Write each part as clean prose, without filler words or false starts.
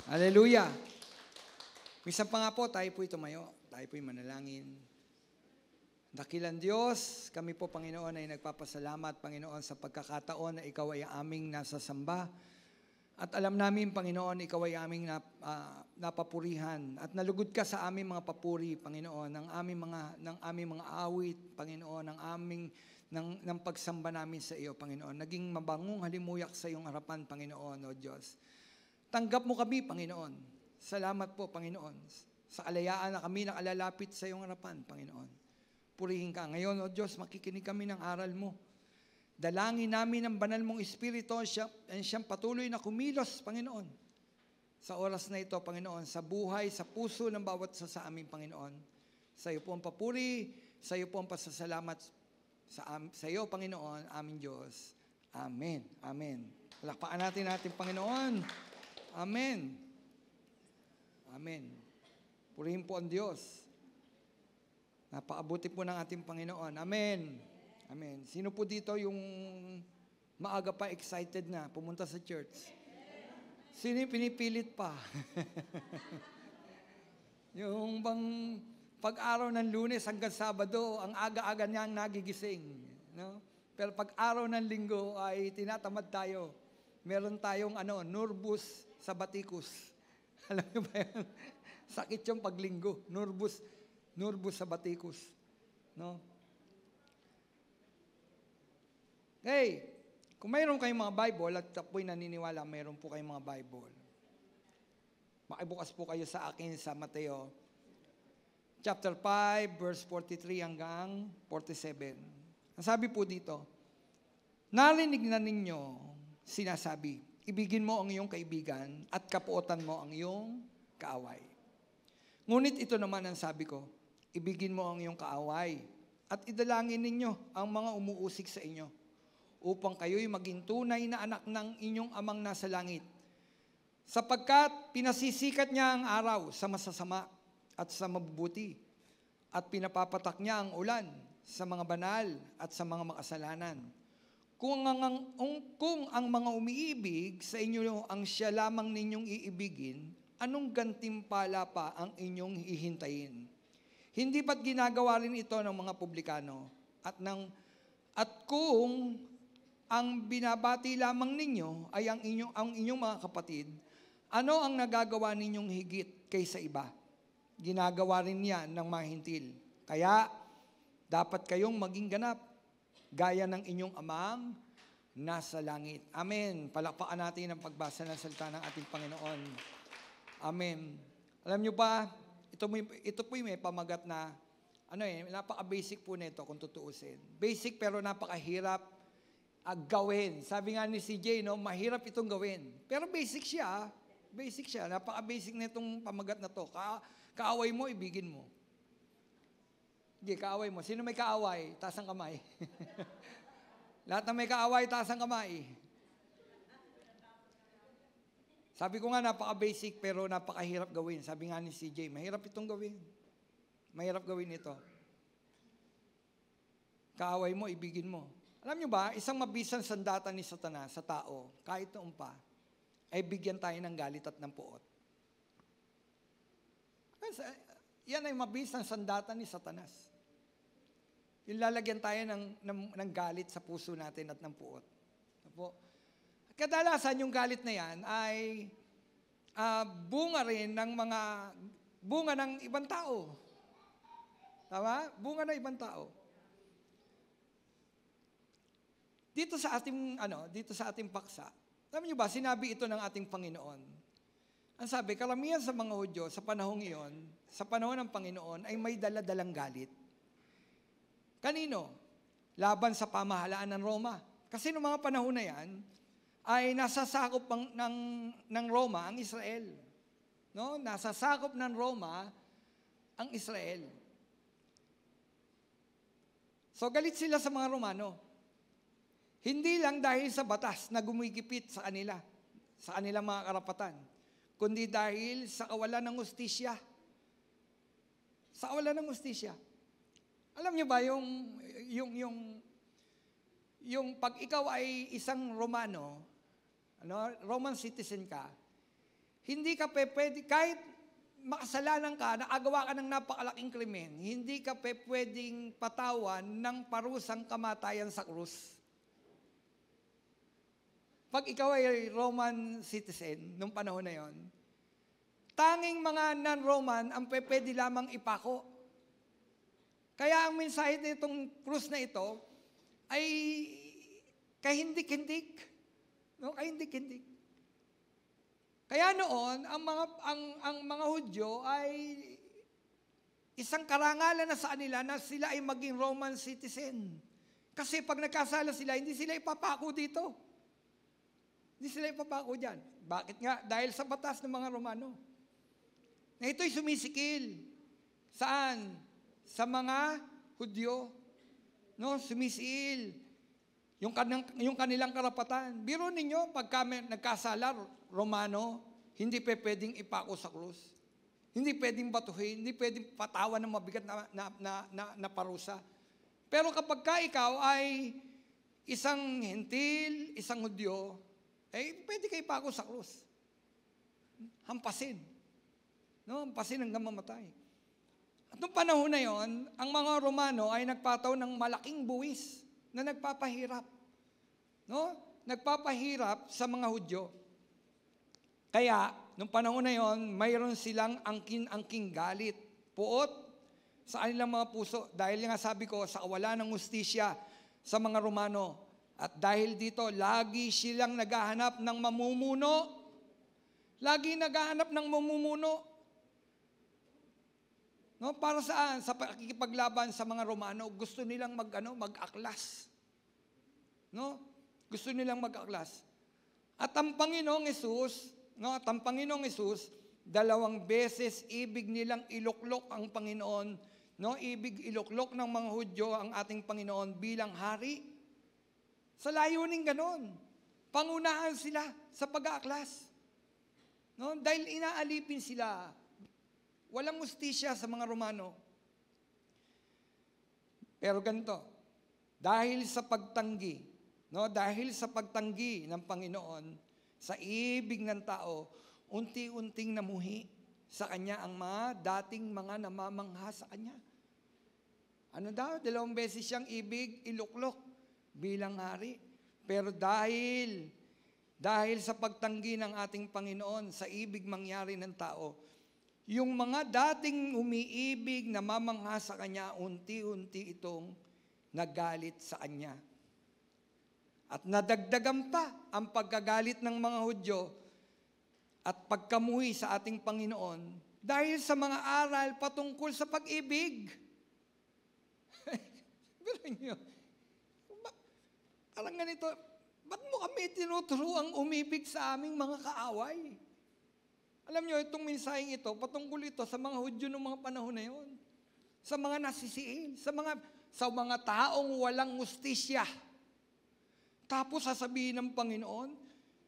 Hallelujah. Minsan pa nga po, tayo po'y tumayo. Tayo po'y manalangin. Dakilang Diyos, kami po, Panginoon, ay nagpapasalamat, Panginoon, sa pagkakataon na Ikaw ay aming nasasamba. At alam namin, Panginoon, Ikaw ay aming napapurihan. At nalugod ka sa aming mga papuri, Panginoon, ng aming mga awit, Panginoon, ng pagsamba namin sa iyo, Panginoon. Naging mabangong halimuyak sa iyong harapan, Panginoon, O Diyos. Tanggap mo kami, Panginoon. Salamat po, Panginoon, sa kalayaan na kami nakalalapit sa iyong harapan, Panginoon. Purihin ka. Ngayon, O Diyos, makikinig kami ng aral mo. Dalangin namin ang banal mong Espiritu, siyang patuloy na kumilos, Panginoon. Sa oras na ito, Panginoon, sa buhay, sa puso ng bawat isa sa amin, Panginoon. Sa iyo po ang papuri, sa iyo po ang pasasalamat sa iyo, Panginoon, aming Diyos. Amen. Amen. Palakpakan natin ating Panginoon. Amen. Amen. Purihin po ang Diyos. Napakabuti po ng ating Panginoon. Amen. Amen. Sino po dito yung maaga pa excited na pumunta sa church? Sino yung pinipilit pa? Yung bang pag-araw ng Lunes hanggang Sabado, ang aga-aga niyang nagigising. No? Pero pag-araw ng Linggo ay tinatamad tayo. Meron tayong nervous sabaticus. Alam niyo ba yan? Sakit yung paglinggo. Nervous sabaticus. No? Hey, kung mayroon kayong mga Bible, at ako'y naniniwala, mayroon po kayong mga Bible. Makibukas po kayo sa akin sa Mateo, chapter 5, verse 43 hanggang 47. Ang sabi po dito, narinig na ninyo sinasabi, ibigin mo ang iyong kaibigan at kapuotan mo ang iyong kaaway. Ngunit ito naman ang sabi ko, ibigin mo ang iyong kaaway at idalangin ninyo ang mga umuusig sa inyo upang kayo'y maging tunay na anak ng inyong amang nasa langit. Sapagkat pinasisikat niya ang araw sa masasama at sa mabubuti at pinapapatak niya ang ulan sa mga banal at sa mga makasalanan. Kung ang mga umiibig sa inyo ang siya lamang ninyong iibigin, anong gantimpala pa ang inyong hihintayin? Hindi ba't ginagawa rin ito ng mga publikano? At kung ang binabati lamang ninyo ay ang inyong mga kapatid, ano ang nagagawa ninyong higit kaysa iba? Ginagawa rin yan ng mga hintil. Kaya, dapat kayong maging ganap, gaya ng inyong amang nasa langit. Amen. Palakpakan natin ang pagbasa ng salita ng ating Panginoon. Amen. Alam nyo ba, ito po may pamagat na, napaka-basic po nito kung tutuusin. Basic pero napakahirap gawin. Sabi nga ni CJ, mahirap itong gawin. Pero basic siya. Basic siya. Napaka-basic na itong pamagat na to. Kaaway mo, ibigin mo. Hindi, kaaway mo. Sino may kaaway? Taas ang kamay. Lahat na may kaaway, taas ang kamay. Sabi ko nga, napaka-basic pero napakahirap gawin. Sabi nga ni CJ, mahirap itong gawin. Mahirap gawin ito. Kaaway mo, ibigin mo. Alam nyo ba, isang mabisang sandata ni Satanas sa tao, kahit noon pa, ay bigyan tayo ng galit at ng puot. Yan ay mabisang sandata ni Satanas. Yung lalagyan tayo ng galit sa puso natin at ng puot. Kadalasan yung galit na yan ay bunga rin ng bunga ng ibang tao. Tama? Bunga ng ibang tao. Dito sa ating paksa, alam niyo ba, sinabi ito ng ating Panginoon. Ang sabi, karamihan sa mga Hudyo sa panahong iyon, sa panahon ng Panginoon, ay may dala-dalang galit. Kanino? Laban sa pamahalaan ng Roma. Kasi noong mga panahon na yan, ay nasasakop ng Roma ang Israel. No? Nasasakop ng Roma ang Israel. So galit sila sa mga Romano. Hindi lang dahil sa batas na gumigipit sa kanilang mga karapatan, kundi dahil sa kawalan ng hustisya. Sa kawalan ng hustisya. Alam niyo ba yung pag ikaw ay isang Romano, Roman citizen ka, Hindi ka pwede, kahit makasalanan ka, naagawa ka ng napakalaking krimen, hindi ka pwedeng patawan ng parusang kamatayan sa krus. Pag ikaw ay Roman citizen, nung panahon na yon, tanging mga non-Roman ang pwede lamang ipako. Kaya ang mensahe nitong krus na ito ay kahindik-hindik. No, kahindik-hindik. Kaya noon, ang mga Hudyo ay isang karangalan na sa kanila na sila ay maging Roman citizen. Kasi pag nagkasala sila, hindi sila ipapako dito. Hindi sila ipapako dyan. Bakit nga? Dahil sa batas ng mga Romano. Na ito'y sumisikil. Saan? Sa mga Hudyo. No, sumisikil. Yung kanilang karapatan. Biro ninyo, pagka nagkasala, Romano, hindi pwedeng ipako sa krus. Hindi pwedeng batuhin, hindi pwedeng patawan ng mabigat na parusa. Pero kapag ka ikaw ay isang hentil, isang Hudyo, pwede kayo ipako sa krus. Hampasin. No, hampasin hanggang mamatay. At noong panahon na yon, ang mga Romano ay nagpataw ng malaking buwis na nagpapahirap. No? Nagpapahirap sa mga Hudyo. Kaya, noong panahon na yon, mayroon silang angking galit, puot sa kanilang mga puso. Dahil nga sabi ko, sa kawalan ng hustisya sa mga Romano. At dahil dito, lagi silang naghahanap ng mamumuno. Lagi naghahanap ng mamumuno. No, para saan? Sa pakikipaglaban sa mga Romano, gusto nilang mag-aklas. No? Gusto nilang mag-aklas. At ang Panginoong Hesus, dalawang beses ibig nilang iluklok ang Panginoon, no? Ibig iluklok ng mga Hudyo ang ating Panginoon bilang hari. Sa layuning ganon, pangunahan sila sa pag-aaklas. No? Dahil inaalipin sila. Walang hustisya sa mga Romano. Pero ganito, dahil sa pagtanggi ng Panginoon, sa ibig ng tao, unti-unting namuhi sa Kanya ang mga dating mga namamangha sa Kanya. Ano daw? 2 beses siyang ibig iluklok bilang hari. Pero dahil sa pagtanggi ng ating Panginoon, sa ibig mangyari ng tao, yung mga dating umiibig na mamangha sa Kanya, unti-unti itong nagalit sa Kanya. At nadagdagan pa ang pagkagalit ng mga Hudyo at pagkamuhi sa ating Panginoon dahil sa mga aral patungkol sa pag-ibig. Pero nyo, parang ganito, ba't mo kami tinuturuang umibig sa aming mga kaaway? Alam nyo, itong mensaheng ito, patungkol ito sa mga Hudyo ng mga panahon na yon. Sa mga nasisiil, sa mga taong walang hustisya. Tapos sasabihin ng Panginoon,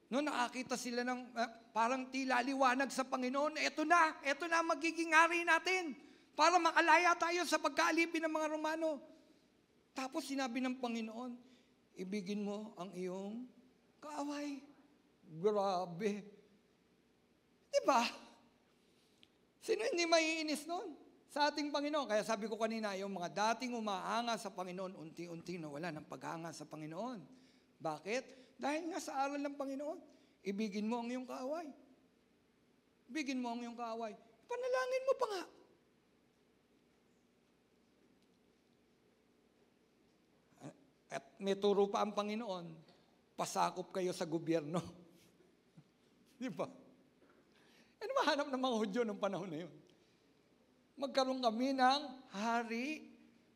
no, nakakita sila ng parang tila liwanag sa Panginoon, eto na magiging hari natin para makalaya tayo sa pagkaalipin ng mga Romano. Tapos sinabi ng Panginoon, ibigin mo ang iyong kaaway. Grabe. Diba? Sino hindi maiinis nun? Sa ating Panginoon. Kaya sabi ko kanina, yung mga dating umahanga sa Panginoon, unti-unti nawala ng paghanga sa Panginoon. Bakit? Dahil nga sa aral ng Panginoon, ibigin mo ang iyong kaaway. Ibigin mo ang iyong kaaway. Panalangin mo pa nga. At may turo pa ang Panginoon, pasakop kayo sa gobyerno. Di ba? Ano mahanap ng mga Hudyo ng panahon na yun? Magkaroon kami ng hari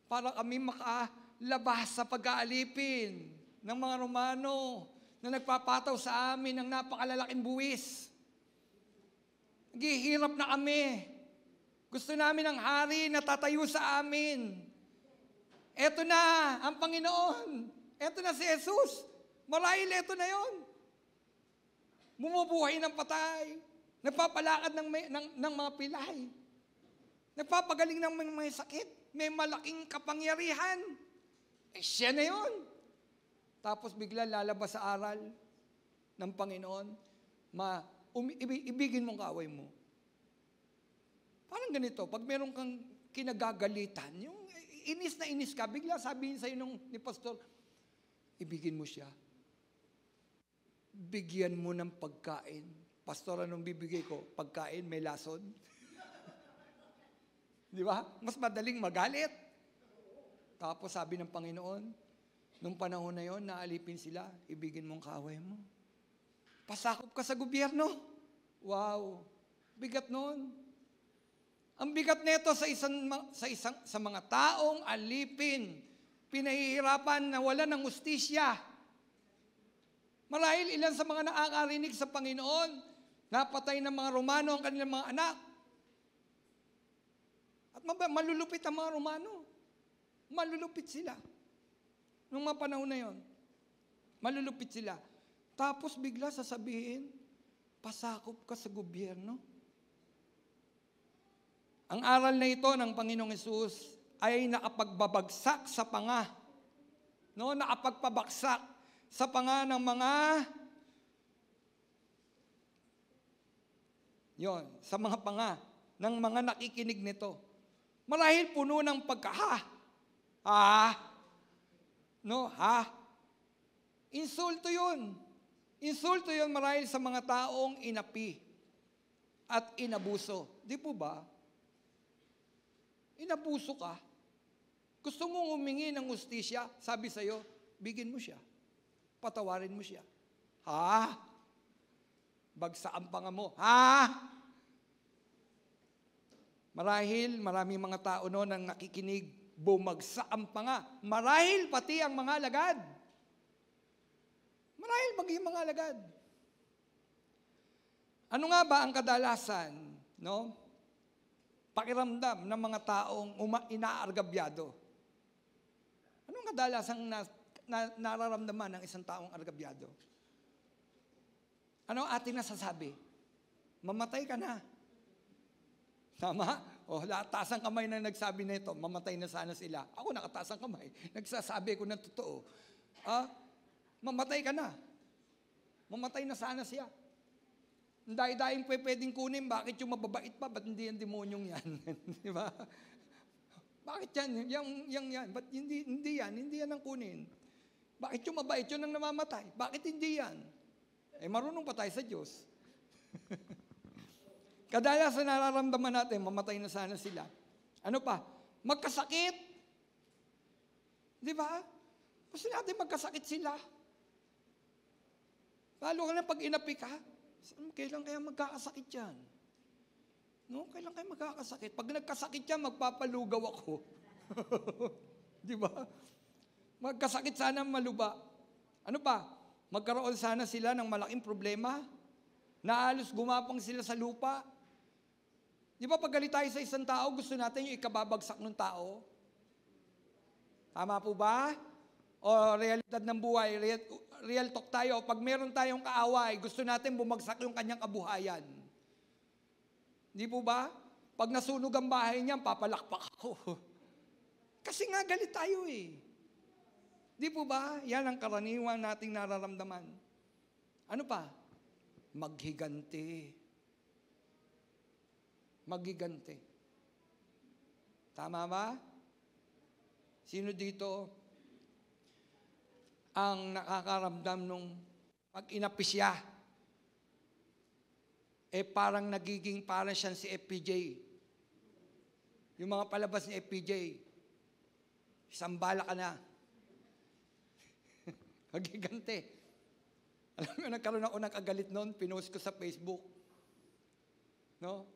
para kami makalabas sa pag-aalipin ng mga Romano na nagpapataw sa amin ng napakalalaking buwis. Naghihirap na kami. Gusto namin ng hari na tatayo sa amin. Eto na ang Panginoon. Eto na si Jesus. Marahil eto na yon. Bumubuhay ng patay. Nagpapalakad ng mga pilay. Nagpapagaling ng mga sakit. May malaking kapangyarihan. Siya na yun. Tapos bigla lalabas sa aral ng Panginoon, ibigin mo ang kaaway mo. Parang ganito, pag meron kang kinagagalitan, yung inis na inis ka, bigla sabihin sa'yo ni pastor, ibigin mo siya. Bigyan mo ng pagkain. Pastor, anong bibigay ko? Pagkain, may lason. Di ba? Mas madaling magalit. Tapos sabi ng Panginoon, nung panahon na yon, naalipin sila, ibigin mo ang kaaway mo. Pasakop ka sa gobyerno. Wow. Bigat nun. Ang bigat nito sa mga taong alipin, pinahihirapan na wala ng hustisya. Marahil ilan sa mga nakakarinig sa Panginoon, napatay ng mga Romano ang kanilang mga anak. At malulupit ang mga Romano. Malulupit sila. Nung mga panahon na yon, malulupit sila. Tapos bigla sasabihin, pasakop ka sa gobyerno. Ang aral na ito ng Panginoong Hesus ay nakapagbabagsak sa panga. No, nakapagpabagsak sa panga ng sa mga panga ng mga nakikinig nito. Marahil puno ng Insulto yun. Insulto yun marahil sa mga taong inapi at inabuso. Di po ba? Inabuso ka. Gusto mong humingi ng hustisya, sabi sa'yo, bigyan mo siya. Patawarin mo siya. Bagsak ang panga mo. Marahil, maraming mga tao noon ang nakikinig, bumagsak ang panga. Marahil pati ang mga alagad. Marahil maging mga alagad. Ano nga ba ang kadalasan, no? Pakiramdam ng mga taong inaargabyado. Anong kadalasang nararamdaman ng isang taong argabyado? Ano ang ating nasasabi? Mamatay ka na. Tama? Taas ang kamay na nagsabi na ito, mamatay na sana sila. Ako nakataas ang kamay. Nagsasabi ko ng totoo. Mamatay ka na. Mamatay na sana siya. Ang dahi-dahing pwedeng kunin, bakit yung mababait pa? Ba't hindi yan demonyong yan? Di ba? Bakit yan? Yan. Ba't hindi yan ang kunin? Bakit yung mabait yun ang namamatay? Bakit hindi yan? Marunong pa tayo sa Diyos. Kadalasan nararamdaman natin, mamatay na sana sila. Ano pa? Magkasakit. Di ba? Gusto natin magkasakit sila. Lalo ka na pag inapi ka, kailan kaya magkakasakit yan? No? Kailan kaya magkakasakit? Pag nagkasakit yan, magpapalugaw ako. Di ba? Magkasakit sana maluba. Ano pa? Magkaroon sana sila ng malaking problema. Naalos gumapang sila sa lupa. Di ba pag galit tayo sa isang tao, gusto natin yung ikababagsak ng tao? Tama po ba? O realidad ng buhay, real talk tayo. Pag meron tayong kaaway, gusto natin bumagsak yung kanyang kabuhayan. Di po ba? Pag nasunog ang bahay niya, papalakpak ako. Kasi nga galit tayo eh. Di po ba? Yan ang karaniwan nating nararamdaman. Ano pa? Maghiganti. Maghiganti. Tama ba? Sino dito ang nakakaramdam nung pag inapi siya, parang parang siyang si FPJ. Yung mga palabas ni FPJ, isang bala ka na. Maghiganti. Alam mo, nagkaroon ako ng kagalit noon, pinost ko sa Facebook. No?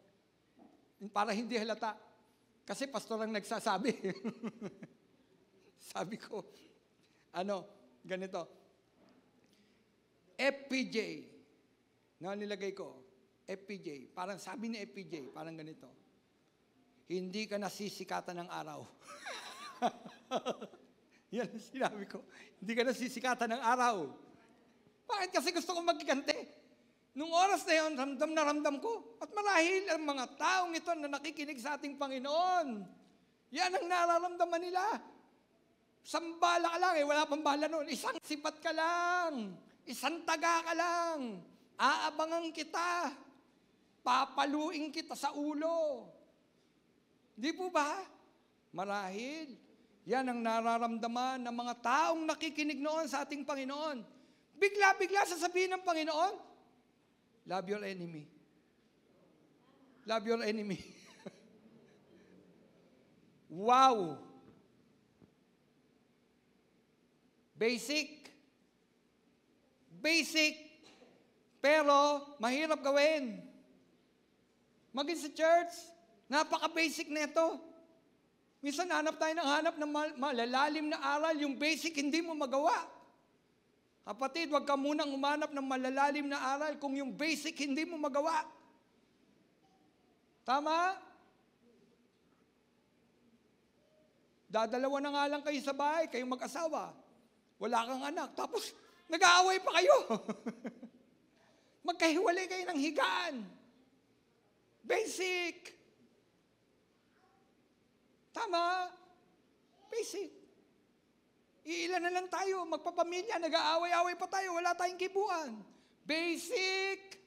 Para hindi halata. Kasi pastor ang nagsasabi. Sabi ko, ganito, FPJ, nilagay ko, FPJ, parang sabi ni FPJ, parang ganito, hindi ka nasisikatan ng araw. Yan ang sinabi ko, hindi ka nasisikatan ng araw. Bakit? Kasi gusto kong maghiganti. Nung oras na yun, ramdam na ramdam ko. At marahil ang mga taong ito na nakikinig sa ating Panginoon, yan ang nararamdaman nila. Isang bala ka lang, wala pang bala noon. Isang sipat ka lang. Isang taga ka lang. Aabangan kita. Papaluin kita sa ulo. Di po ba? Marahil, yan ang nararamdaman ng mga taong nakikinig noon sa ating Panginoon. Bigla-bigla sasabihin ng Panginoon, love your enemy. Love your enemy. Wow! Basic. Basic. Pero, mahirap gawin. Maging sa church, napaka-basic na ito. Minsan hanap tayo ng malalalim na aral, yung basic hindi mo magawa. Kapatid, huwag ka munang umanap ng malalalim na aral kung yung basic hindi mo magawa. Tama? Dadalawa na nga lang kayo sa bahay, kayong mag-asawa. Wala kang anak, tapos nag-aaway pa kayo. Magkahiwalay kayo ng higaan. Basic. Tama? Basic. Iilan na lang tayo, magpapamilya, nag-aaway-aaway pa tayo, wala tayong kibuan. Basic.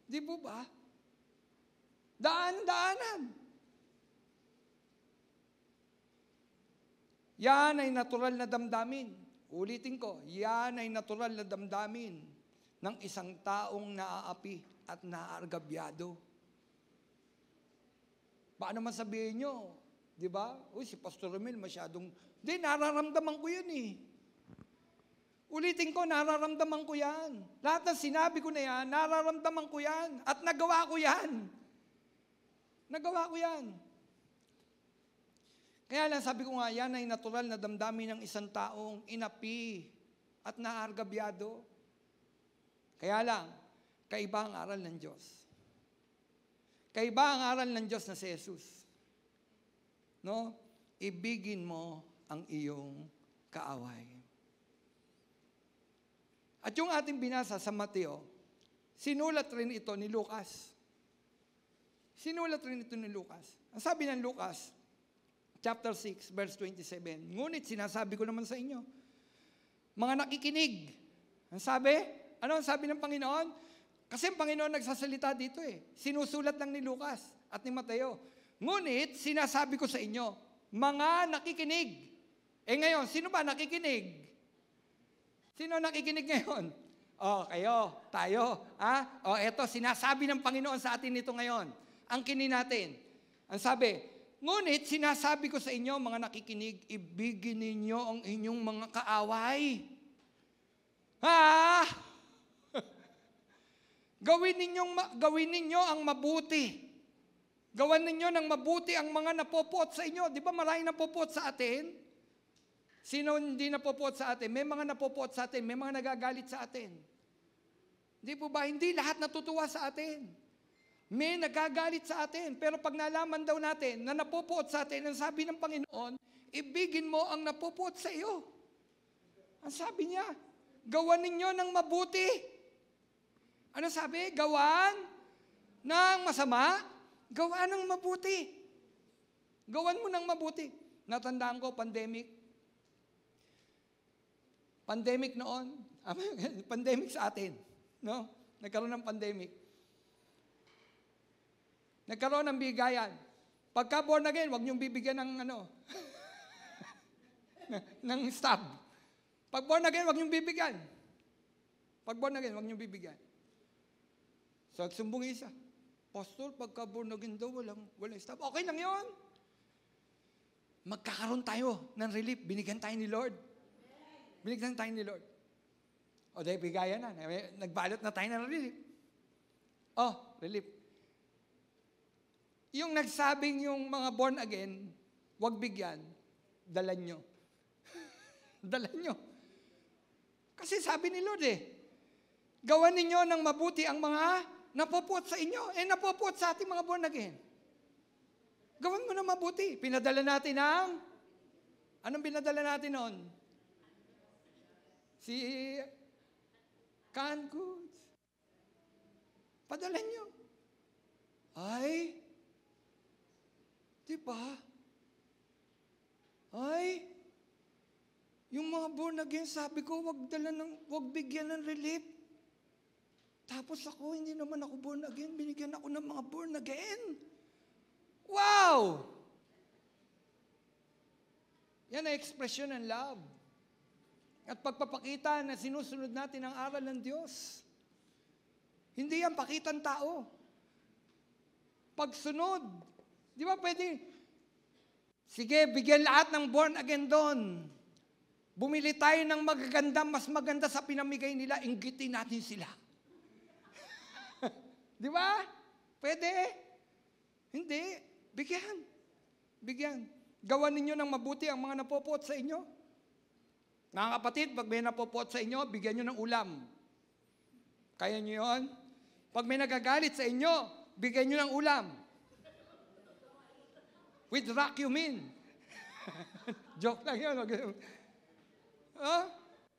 Di po ba? Daan-daanan. Yan ay natural na damdamin. Ulitin ko, yan ay natural na damdamin ng isang taong naaapi at naaargabyado. Paano man sabihin nyo? Di ba? Uy, si Pastor Romel masyadong... Di, nararamdaman ko yan eh. Ulitin ko, nararamdaman ko yan. Lahat ng sinabi ko na yan, nararamdaman ko yan. At nagawa ko yan. Nagawa ko yan. Kaya lang sabi ko nga, yan ay natural na damdamin ng isang taong inapi at naargabyado. Kaya lang, kaiba ang aral ng Diyos. Kaiba ang aral ng Diyos na si Jesus. No? Ibigin mo ang iyong kaaway. At yung ating binasa sa Mateo, sinulat rin ito ni Lucas. Sinulat rin ito ni Lucas. Ang sabi ng Lucas, chapter 6, verse 27, ngunit sinasabi ko naman sa inyo, mga nakikinig. Ang sabi? Ano ang sabi ng Panginoon? Kasi ang Panginoon nagsasalita dito eh. Sinusulat lang ni Lucas at ni Mateo. Ngunit, sinasabi ko sa inyo, mga nakikinig. Eh ngayon, sino ba nakikinig? Sino nakikinig ngayon? Kayo, tayo. Eto, sinasabi ng Panginoon sa atin ito ngayon. Ang kinin natin. Ang sabi, ngunit sinasabi ko sa inyo, mga nakikinig, ibigin ninyo ang inyong mga kaaway. Gawin ninyo ang mabuti. Gawan ninyo ng mabuti ang mga napopuot sa inyo. Di ba maraming napopuot sa atin? Sino hindi napopuot sa atin? May mga napopuot sa atin, may mga nagagalit sa atin. Di po ba? Hindi lahat natutuwa sa atin. May nagagalit sa atin. Pero pag nalaman daw natin na napopuot sa atin, ang sabi ng Panginoon, ibigin mo ang napopuot sa iyo. Ang sabi niya, gawan ninyo ng mabuti. Ano sabi? Gawan ng masama? Gawan ng mabuti. Gawan mo ng mabuti. Natandaan ko, pandemic. Pandemic noon. Pandemic sa atin. No? Nagkaroon ng pandemic. Nagkaroon ng bigayan. Pagka born again, huwag niyong bibigyan ng ng stab. Pag born again, huwag niyong bibigyan. Pag born again, huwag niyong bibigyan. So, nagsumbong isa. Pastor, pagka born again daw, walang stab. Okay lang yun. Magkakaroon tayo ng relief. Binigyan tayo ni Lord. Binigyan tayo ni Lord. O, dahil bigayan na. Nagbalot na tayo ng relief. Relief. Yung nagsabing yung mga born again, wag bigyan, dalan nyo. Dalan nyo. Kasi sabi ni Lord gawan ninyo ng mabuti ang mga napopuot sa inyo. Napopuot sa ating mga born again. Gawan mo ng mabuti. Pinadala natin anong pinadala natin noon? Si canned goods. Padala nyo. Diba? Yung mga born again, sabi ko, wag bigyan ng relief. Tapos ako, hindi naman ako born again. Binigyan ako ng mga born again. Wow! Yan ay ekspresyon ng love. At pagpapakita na sinusunod natin ang aral ng Diyos. Hindi yan pakitang tao. Pagsunod. Di ba pwede? Sige, bigyan lahat ng born again doon. Bumili tayo ng magaganda, mas maganda sa pinamigay nila, inggitin natin sila. Di ba? Pwede? Hindi. Bigyan. Bigyan. Gawan ninyo ng mabuti ang mga napopot sa inyo. Mga kapatid, pag may napopot sa inyo, bigyan nyo ng ulam. Kaya nyo yun? Pag may nagagalit sa inyo, bigyan nyo ng ulam. With vacuumin. Joke lang yun.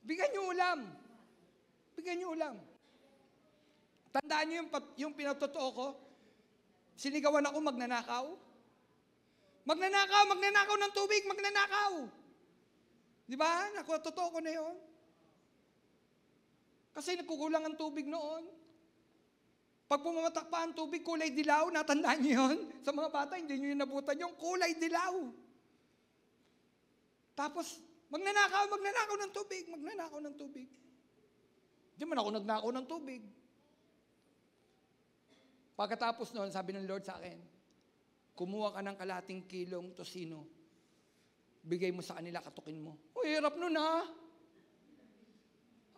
Bigyan nyo ulam. Bigyan nyo ulam. Tandaan nyo yung pinatotoo ko, sinigawan ako magnanakaw. Magnanakaw ng tubig, magnanakaw. Di ba? Totoo ko na yun. Kasi nagkukulang ang tubig noon. Pag pumatak pa ang tubig, kulay dilaw, natandaan nyo yun? Sa mga bata, hindi nyo yung nabutan yung kulay dilaw. Tapos, magnanakaw ng tubig, magnanakaw ng tubig. Di man ako nagnakaw ng tubig. Pagkatapos noon, sabi ng Lord sa akin, kumuha ka ng kalating kilong tosino. Bigay mo sa kanila, katukin mo. Hirap nun ha.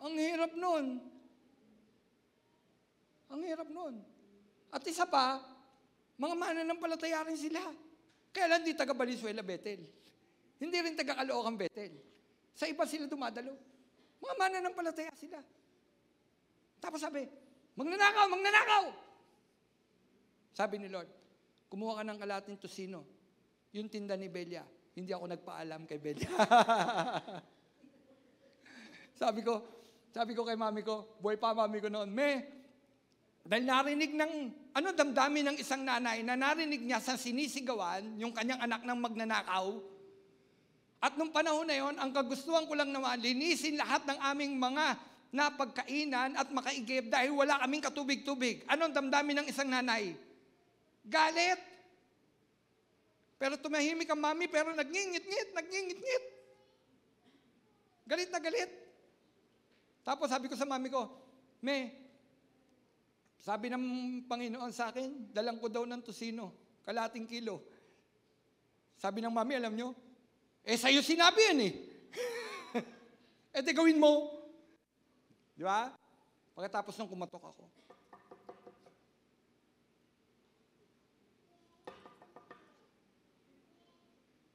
Ang hirap nun. Ang hirap nun. At isa pa, mga mananampalataya rin sila. Kaya lang di taga Valenzuela, Bethel. Hindi rin taga Caloocan, Bethel. Sa iba sila dumadalo. Mga mananampalataya sila. Tapos sabi, magnanakaw! Sabi ni Lord, kumuha ka ng kalating tosino. Yung tinda ni Belia. Hindi ako nagpaalam kay Belia. Sabi ko kay mami ko, buhay pa mami ko noon, dahil narinig ng, damdamin ng isang nanay, na narinig niya sa sinisigawan, yung kanyang anak ng magnanakaw. At nung panahon na yon, ang kagustuhan ko lang naman, linisin lahat ng aming mga napagkainan at makaigib dahil wala kaming katubig-tubig. Anong damdamin ng isang nanay? Galit. Pero tumahimik ang mami, pero nagngingit-ngit. Galit na galit. Tapos sabi ko sa mami ko, sabi ng Panginoon sa akin, dalang ko daw ng tosino, kalating kilo. Sabi ng mami, alam nyo, sa'yo sinabi yan di gawin mo. Di ba? Pagkatapos nung kumatok ako.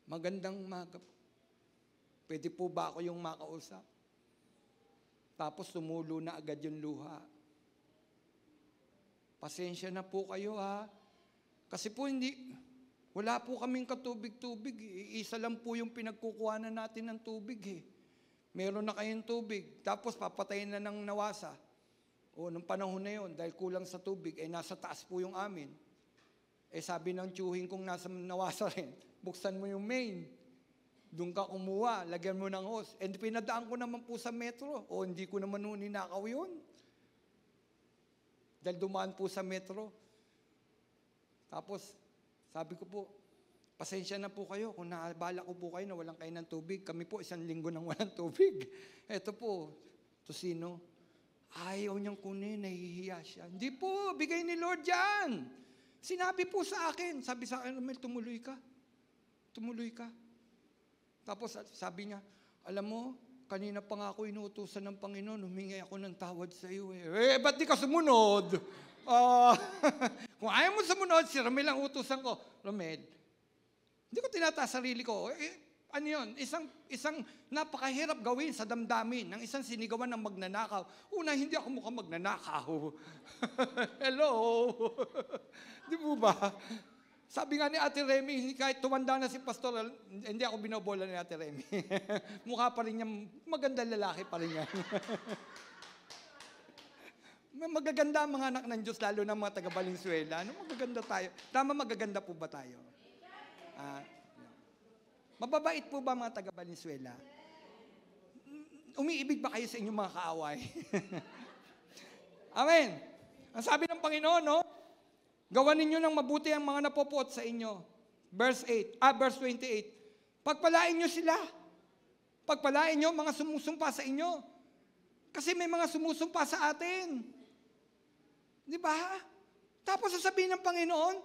Magandang umaga. Pwede po ba ako yung makausap? Tapos tumulo na agad yung luha. Pasensya na po kayo ha. Kasi po wala po kaming katubig-tubig. Isa lang po yung pinagkukuhanan natin ng tubig Meron na kayong tubig. Tapos papatayin na ng nawasa. Nung panahon na yun, dahil kulang sa tubig, nasa taas po yung amin. Sabi ng tiyuhin kong nasa nawasa rin, buksan mo yung main. Doon ka kumuha, lagyan mo ng hose. Pinadaan ko naman po sa metro. Hindi ko naman ninakaw yun. Dahil dumaan po sa metro. Tapos, sabi ko po, pasensya na po kayo kung naabala ko po kayo na walang kayo ng tubig. Kami po 1 linggo nang walang tubig. Ito po, tosino. Ayaw niyang kunin, nahihiya siya. Hindi po, bigay ni Lord yan. Sinabi po sa akin. Sabi sa akin, Romel, tumuloy ka. Tumuloy ka. Tapos sabi niya, alam mo, kanina pa nga ako inuutusan ng Panginoon, humingi ako ng tawad sa iyo ba't di ka sumunod? Kung ayaw mo sumunod, si Romel ang utusan ko. Romel, hindi ko tinataas sarili ko. Ano yun? Isang napakahirap gawin sa damdamin ng isang sinigawan ng magnanakaw. Una, hindi ako mukhang magnanakaw. Hello? Di mo ba? Sabi nga ni Ate Remy, kahit tumanda na si Pastor, hindi ako binobola ni Ate Remy. Mukha pa rin niya, magandang lalaki pa rin yan. Magaganda ang mga anak ng Diyos, lalo na mga taga Valenzuela. Magaganda tayo. Tama, magaganda po ba tayo? Mababait po ba mga taga Valenzuela? Umiibig ba kayo sa inyong mga kaaway? Amen. Ang sabi ng Panginoon, no? Gawan ninyo ng mabuti ang mga napopuot sa inyo. Verse 28. Pagpalain nyo sila. Pagpalain nyo mga sumusumpa sa inyo. Kasi may mga sumusumpa sa atin. Di ba? Tapos sasabihin ng Panginoon,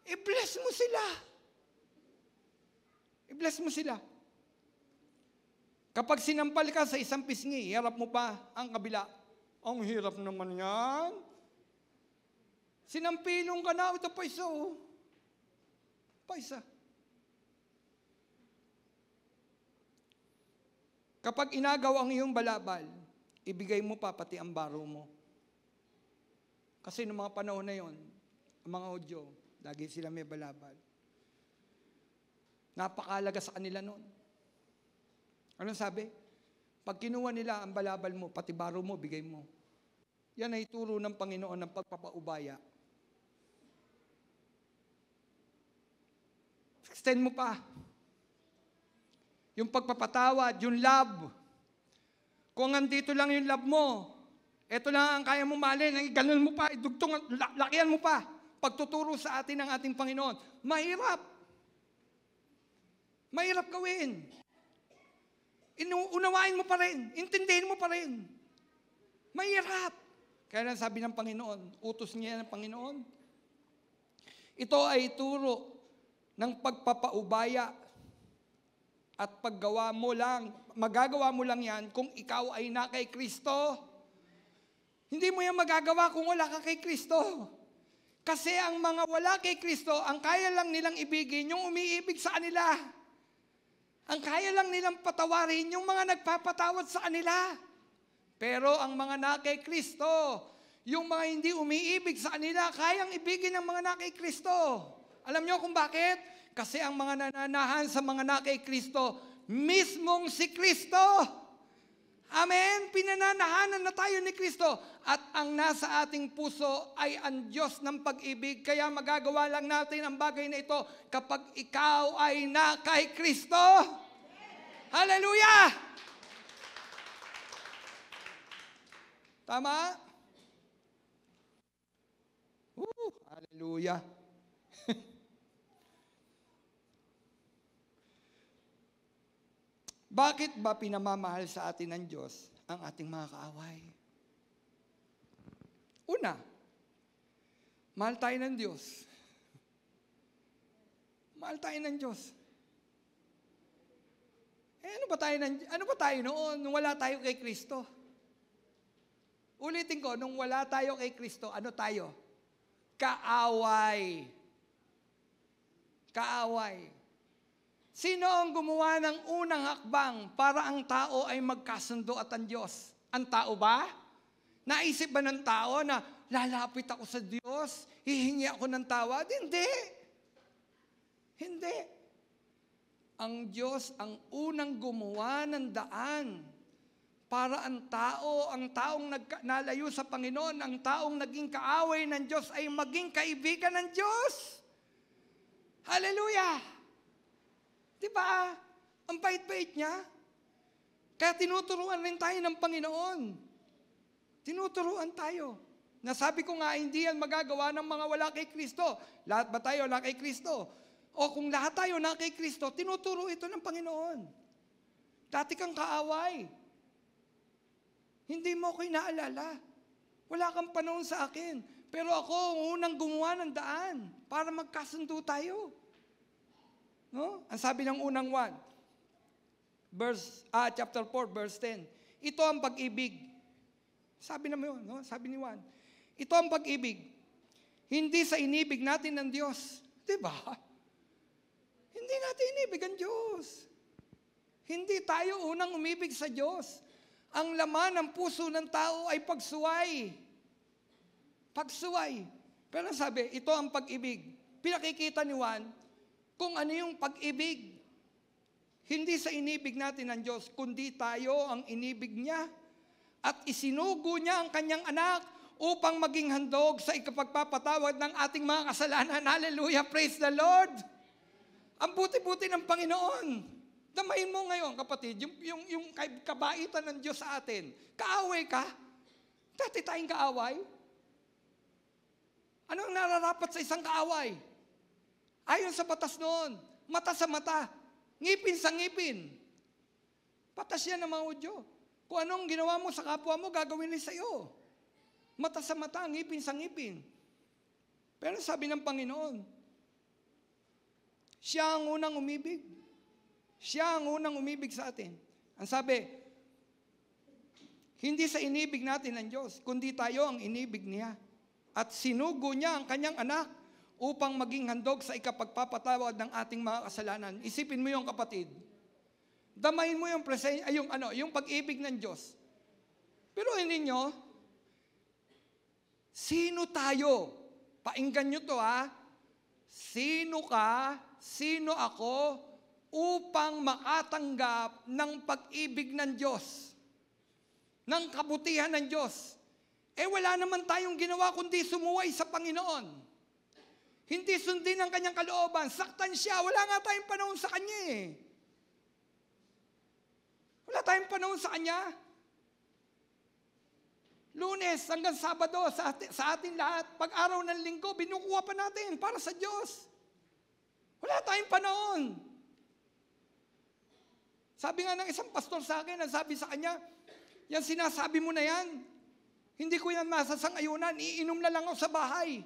i-bless mo sila. I-bless mo sila. Kapag sinampal ka sa isang pisngi, harap mo pa ang kabila. Ang hirap naman yan. Sinampilong ka na, ito pa isa, oh. Pa isa. Kapag inagaw ang iyong balabal, ibigay mo pa pati ang baro mo. Kasi noong mga panahon na yon, ang mga Hudyo, lagi sila may balabal. Napakalaga sa kanila noon. Anong sabi? Pag kinuha nila ang balabal mo, pati baro mo, bigay mo. Yan ay turo ng Panginoon ng pagpapaubaya. Extend mo pa. Yung pagpapatawad, yung love. Kung andito lang yung love mo, ito lang ang kaya mo mahalin, ganun mo pa, idugtong, lakihan mo pa. Pagtuturo sa atin ng ating Panginoon. Mahirap. Mahirap gawin. Unawain mo pa rin. Intindihin mo pa rin. Mahirap. Kaya lang sabi ng Panginoon, utos niya ng Panginoon, ito ay turo ng pagpapaubaya at paggawa mo lang, magagawa mo lang yan kung ikaw ay na kay Kristo. Hindi mo yan magagawa kung wala ka kay Kristo. Kasi ang mga wala kay Kristo, ang kaya lang nilang ibigin, yung umiibig sa kanila. Ang kaya lang nilang patawarin yung mga nagpapatawad sa kanila. Pero ang mga na kay Kristo, yung mga hindi umiibig sa kanila, kayang ibigin ng mga na kay Kristo. Alam niyo kung bakit? Kasi ang mga nananahan sa mga na kay Kristo, mismong si Kristo. Amen? Pinananahanan na tayo ni Kristo. At ang nasa ating puso ay ang Diyos ng pag-ibig. Kaya magagawa lang natin ang bagay na ito kapag ikaw ay na kay Kristo. Hallelujah! Tama? Hallelujah! Bakit ba pinamamahal sa atin ng Diyos ang ating mga kaaway? Una, mahal tayo ng Diyos. Mahal tayo ng Diyos. Ano ba tayo noon nung wala tayo kay Kristo? Ulitin ko, nung wala tayo kay Kristo, ano tayo? Kaaway. Kaaway. Sino ang gumawa ng unang hakbang para ang tao ay magkasundo at ang Diyos? Ang tao ba? Naisip ba ng tao na lalapit ako sa Diyos, hihingi ako ng tawad? Hindi. Hindi. Ang Diyos ang unang gumawa ng daan para ang taong nalayo sa Panginoon, ang taong naging kaaway ng Diyos ay maging kaibigan ng Diyos. Hallelujah! Diba? Ang bait-bait niya. Kaya tinuturuan rin tayo ng Panginoon. Tinuturuan tayo. Nasabi ko nga, hindi yan magagawa ng mga wala kay Kristo. Lahat ba tayo wala kay Kristo? O kung lahat tayo na kay Kristo, tinuturo ito ng Panginoon. Dati kang kaaway. Hindi mo ako inaalala. Wala kang panahon sa akin. Pero ako ang unang gumawa ng daan para magkasundo tayo. No? Ang sabi ng unang chapter 4, verse 10. Ito ang pag-ibig. Sabi naman yun, no? Sabi ni Juan. Ito ang pag-ibig. Hindi sa inibig natin ng Diyos. Diba? Hindi natin inibig ang Diyos. Hindi tayo unang umibig sa Diyos. Ang laman ng puso ng tao ay pagsuway. Pagsuway. Pero sabi, ito ang pag-ibig. Pinakikita ni Juan, kung ano yung pag-ibig. Hindi sa inibig natin ng Diyos, kundi tayo ang inibig niya. At isinugo niya ang kanyang anak upang maging handog sa ikapagpapatawad ng ating mga kasalanan. Hallelujah! Praise the Lord! Ang buti-buti ng Panginoon. Damayin mo ngayon, kapatid, yung kabaitan ng Diyos sa atin. Kaaway ka? Dati tayong kaaway? Ano ang nararapat sa isang kaaway? Ayon sa batas noon, mata sa mata, ngipin sa ngipin. Batas yan ng mga Hudyo. Kung anong ginawa mo sa kapwa mo, gagawin rin sa iyo. Mata sa mata, ngipin sa ngipin. Pero sabi ng Panginoon, siya ang unang umibig. Siya ang unang umibig sa atin. Ang sabi, hindi sa inibig natin ng Diyos, kundi tayo ang inibig niya. At sinugo niya ang kanyang anak upang maging handog sa ikapagpapatawad ng ating mga kasalanan. Isipin mo yung kapatid. Damayin mo yung yung pag-ibig ng Diyos. Pero hindi nyo, sino tayo? Painggan nyo to ha. Sino ka, sino ako, upang makatanggap ng pag-ibig ng Diyos, ng kabutihan ng Diyos. Wala naman tayong ginawa kundi sumuway sa Panginoon. Hindi sundin ang kanyang kalooban. Saktan siya. Wala nga tayong panahon sa kanya eh. Wala tayong panahon sa kanya. Lunes hanggang Sabado sa ating lahat. Pag araw ng linggo, binukuha pa natin para sa Diyos. Wala tayong panahon. Sabi nga ng isang pastor sa akin, sabi sa kanya, yan sinasabi mo na yan, hindi ko yan masasang-ayunan, iinom na lang ako sa bahay.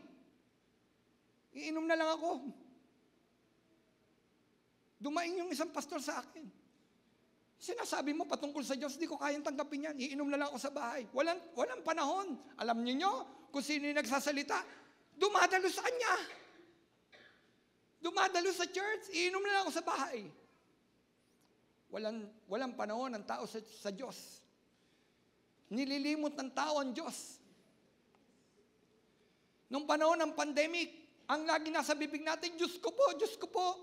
Iinom na lang ako. Dumaing yung isang pastor sa akin. Sinasabi mo patungkol sa Diyos, di ko kayang tanggapin yan, iinom na lang ako sa bahay. Walang panahon. Alam niyo kung sino yung nagsasalita, dumadalo sa kanya. Dumadalo sa church, iinom na lang ako sa bahay. Walang panahon ng tao sa Diyos. Nililimot ng tao ang Diyos. Nung panahon ng pandemic, ang lagi nasa bibig natin, Diyos ko po, Diyos ko po.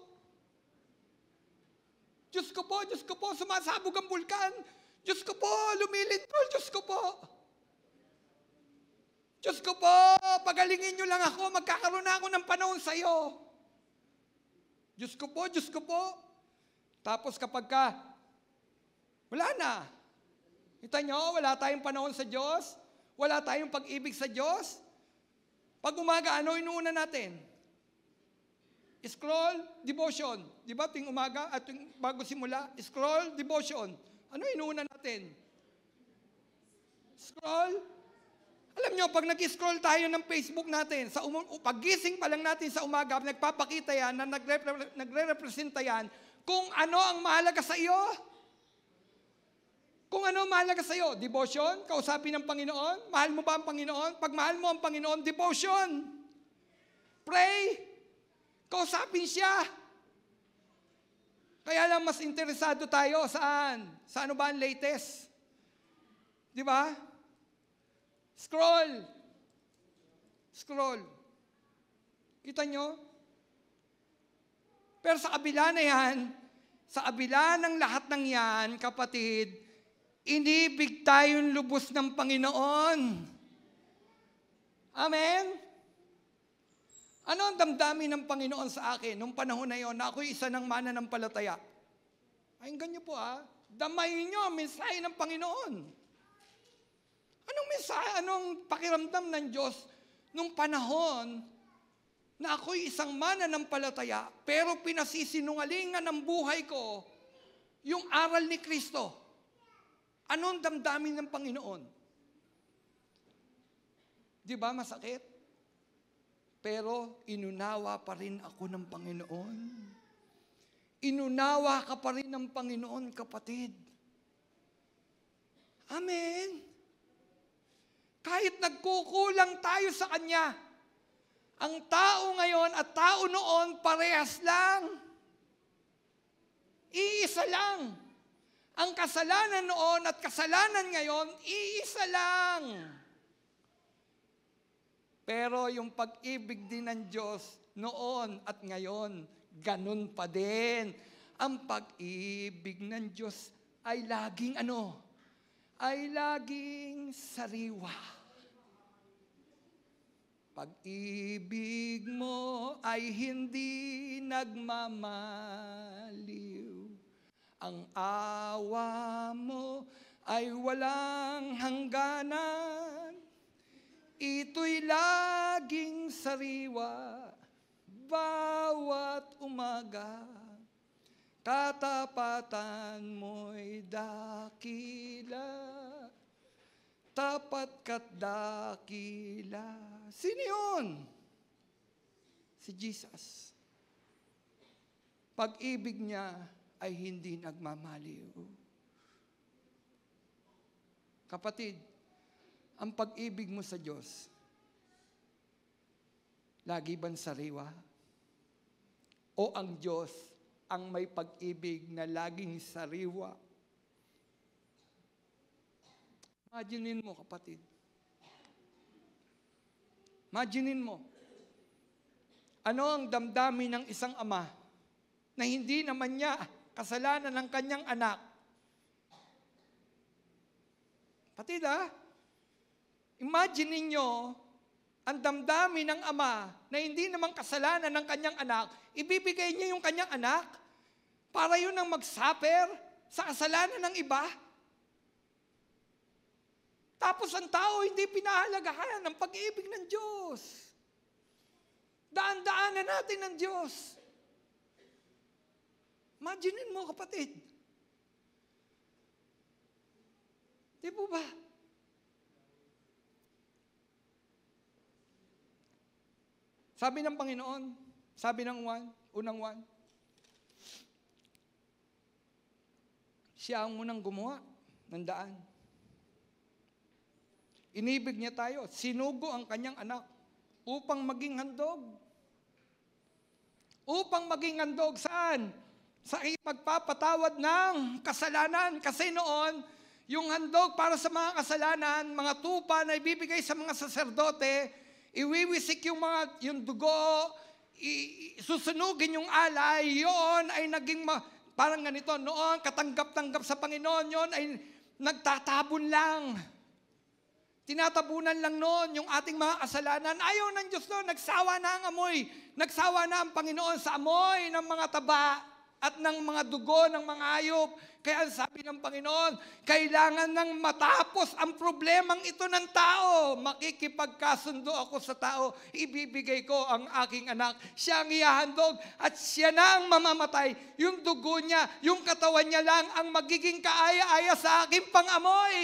Diyos ko po, Diyos ko po, sumasabog ang bulkan. Diyos ko po, lumilindol, Diyos ko po. Diyos ko po, pagalingin niyo lang ako, magkakaroon na ako ng panahon sa iyo. Diyos ko po, Diyos ko po. Tapos kapag wala na. Kita nyo, wala tayong panahon sa Diyos, wala tayong pag-ibig sa Diyos. Pag umaga, ano inuuna natin? Scroll, devotion. Di ba, ting umaga at bago simula, scroll, devotion. Ano inuuna natin? Scroll. Alam nyo, pag nag-scroll tayo ng Facebook natin, pag-gising pa lang natin sa umaga, nagpapakita yan, na nagre-representa yan, kung ano ang mahalaga sa iyo. Kung ano mahalaga sa iyo, devotion, kausapin ng Panginoon, mahal mo ba ang Panginoon? Pag mahal mo ang Panginoon, devotion. Pray, kausapin siya. Kaya lang mas interesado tayo saan? Sa ano ba ang latest? Di ba? Scroll. Kita nyo? Pero sa kabila na yan, sa kabila ng lahat ng yan, kapatid, inibig tayong lubos ng Panginoon. Amen? Ano ang damdamin ng Panginoon sa akin nung panahon na yon na ako'y isa ng mananampalataya? Pakinggan niyo po damayin niyo ang mensahe ng Panginoon. Anong mensahe, anong pakiramdam ng Diyos nung panahon na ako'y isang mananampalataya pero pinasisinungalingan ng buhay ko yung aral ni Kristo? Anong damdamin ng Panginoon? Di ba masakit? Pero inunawa pa rin ako ng Panginoon. Inunawa ka pa rin ng Panginoon, kapatid. Amen. Kahit nagkukulang tayo sa Kanya, ang tao ngayon at tao noon parehas lang. Iisa lang. Ang kasalanan noon at kasalanan ngayon, iisa lang. Pero yung pag-ibig din ng Diyos noon at ngayon, ganun pa din. Ang pag-ibig ng Diyos ay laging ay laging sariwa. Pag-ibig mo ay hindi nagmamaliw. Ang awa mo ay walang hangganan. Ito'y laging sariwa, bawat umaga. Katapatan mo'y dakila, tapat ka't dakila. Sino yun? Si Jesus. Pag-ibig niya ay hindi nagmamaliw. Kapatid, ang pag-ibig mo sa Diyos, lagi bang sariwa? O ang Diyos ang may pag-ibig na laging sariwa? Imaginin mo, kapatid. Imaginin mo. Ano ang damdamin ng isang ama na hindi naman niya kasalanan ng kanyang anak? Kapatid, imagine ninyo, ang damdamin ng ama na hindi naman kasalanan ng kanyang anak, ibibigay niya yung kanyang anak para yun ang mag-suffer sa kasalanan ng iba. Tapos ang tao hindi pinahalagahan ang pag-ibig ng Diyos. Daan-daanan natin ng Diyos. Imaginin mo, kapatid. Di po ba? Sabi ng Panginoon, sabi ng unang Juan, siya ang unang gumawa ng daan. Inibig niya tayo, sinugo ang kanyang anak upang maging handog. Upang maging handog saan? Sa ipagpapatawad ng kasalanan. Kasi noon, yung handog para sa mga kasalanan, mga tupa na ibibigay sa mga saserdote, iwiwisik yung dugo, susunugin yung alay, yon ay naging parang ganito, noon, katanggap-tanggap sa Panginoon, yon ay nagtatabon lang. Tinatabunan lang noon yung ating mga kasalanan. Ayaw ng Diyos noon, nagsawa na ang amoy. Nagsawa na ang Panginoon sa amoy ng mga taba at ng mga dugo ng mga hayop. Kaya sabi ng Panginoon, kailangan nang matapos ang problemang ito ng tao. Makikipagkasundo ako sa tao, ibibigay ko ang aking anak. Siya ang ihahandog at siya na ang mamamatay. Yung dugo niya, yung katawan niya lang ang magiging kaaya-aya sa aking pangamoy.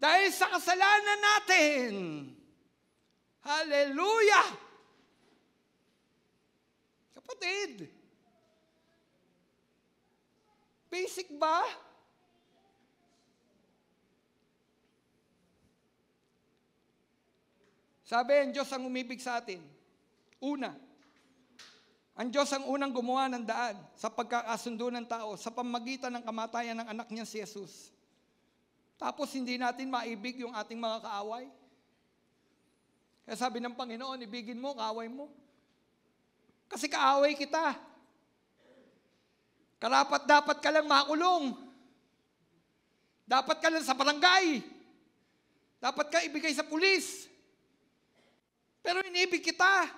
Dahil sa kasalanan natin. Hallelujah! Kapatid, basic ba? Sabi, ang Diyos ang umibig sa atin. Una, ang Diyos ang unang gumawa ng daan sa pagkakasundo ng tao sa pamamagitan ng kamatayan ng anak niya si Jesus. Tapos hindi natin maibig yung ating mga kaaway. Kaya sabi ng Panginoon, ibigin mo, kaaway mo. Kasi kaaway kita. Karapat-dapat ka lang makulong. Dapat ka lang sa barangay. Dapat ka ibigay sa pulis. Pero inibig kita.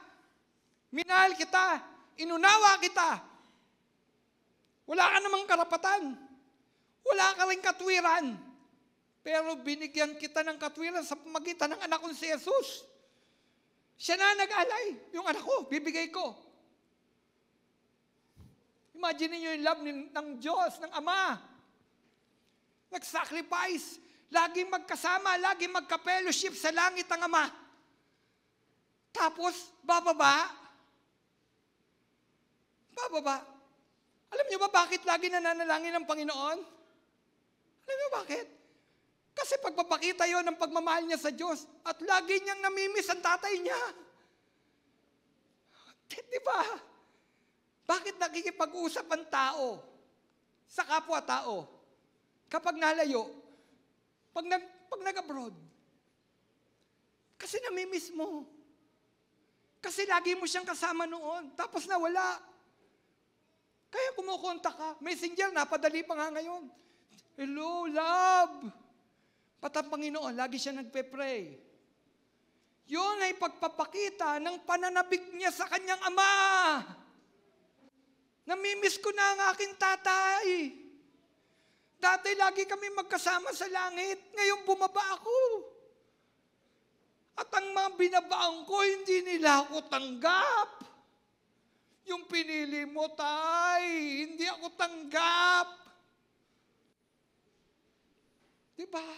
Minahal kita. Inunawa kita. Wala ka namang karapatan. Wala ka rin katwiran. Pero binigyan kita ng katwiran sa pamagitan ng anak kong si Jesus. Siya na nag-alay. Yung anak ko, bibigay ko. Imagine niyo yung love ng Diyos, ng Ama. Nag-sacrifice. Laging magkasama, laging magka-fellowship sa langit ang Ama. Tapos, bababa. Alam niyo ba bakit lagi nananalangin ng Panginoon? Alam niyo bakit? Kasi pagpapakita yon ng pagmamahal niya sa Diyos at lagi niyang namimiss ang tatay niya. Di ba? Bakit nakikipag-usap ang tao sa kapwa-tao kapag nalayo, pag nag-abroad? Kasi namimiss mo. Kasi lagi mo siyang kasama noon, tapos nawala. Kaya kumukontak ka. Messenger, napadali pa nga ngayon. Hello, love. Patang Panginoon, lagi siya nagpe-pray. Yun ay pagpapakita ng pananabik niya sa kanyang Ama. Namimiss ko na ang aking tatay. Dati lagi kami magkasama sa langit. Ngayon bumaba ako. At ang mga binabaan ko, hindi nila ako tanggap. Yung pinili mo, tay, hindi ako tanggap. Diba?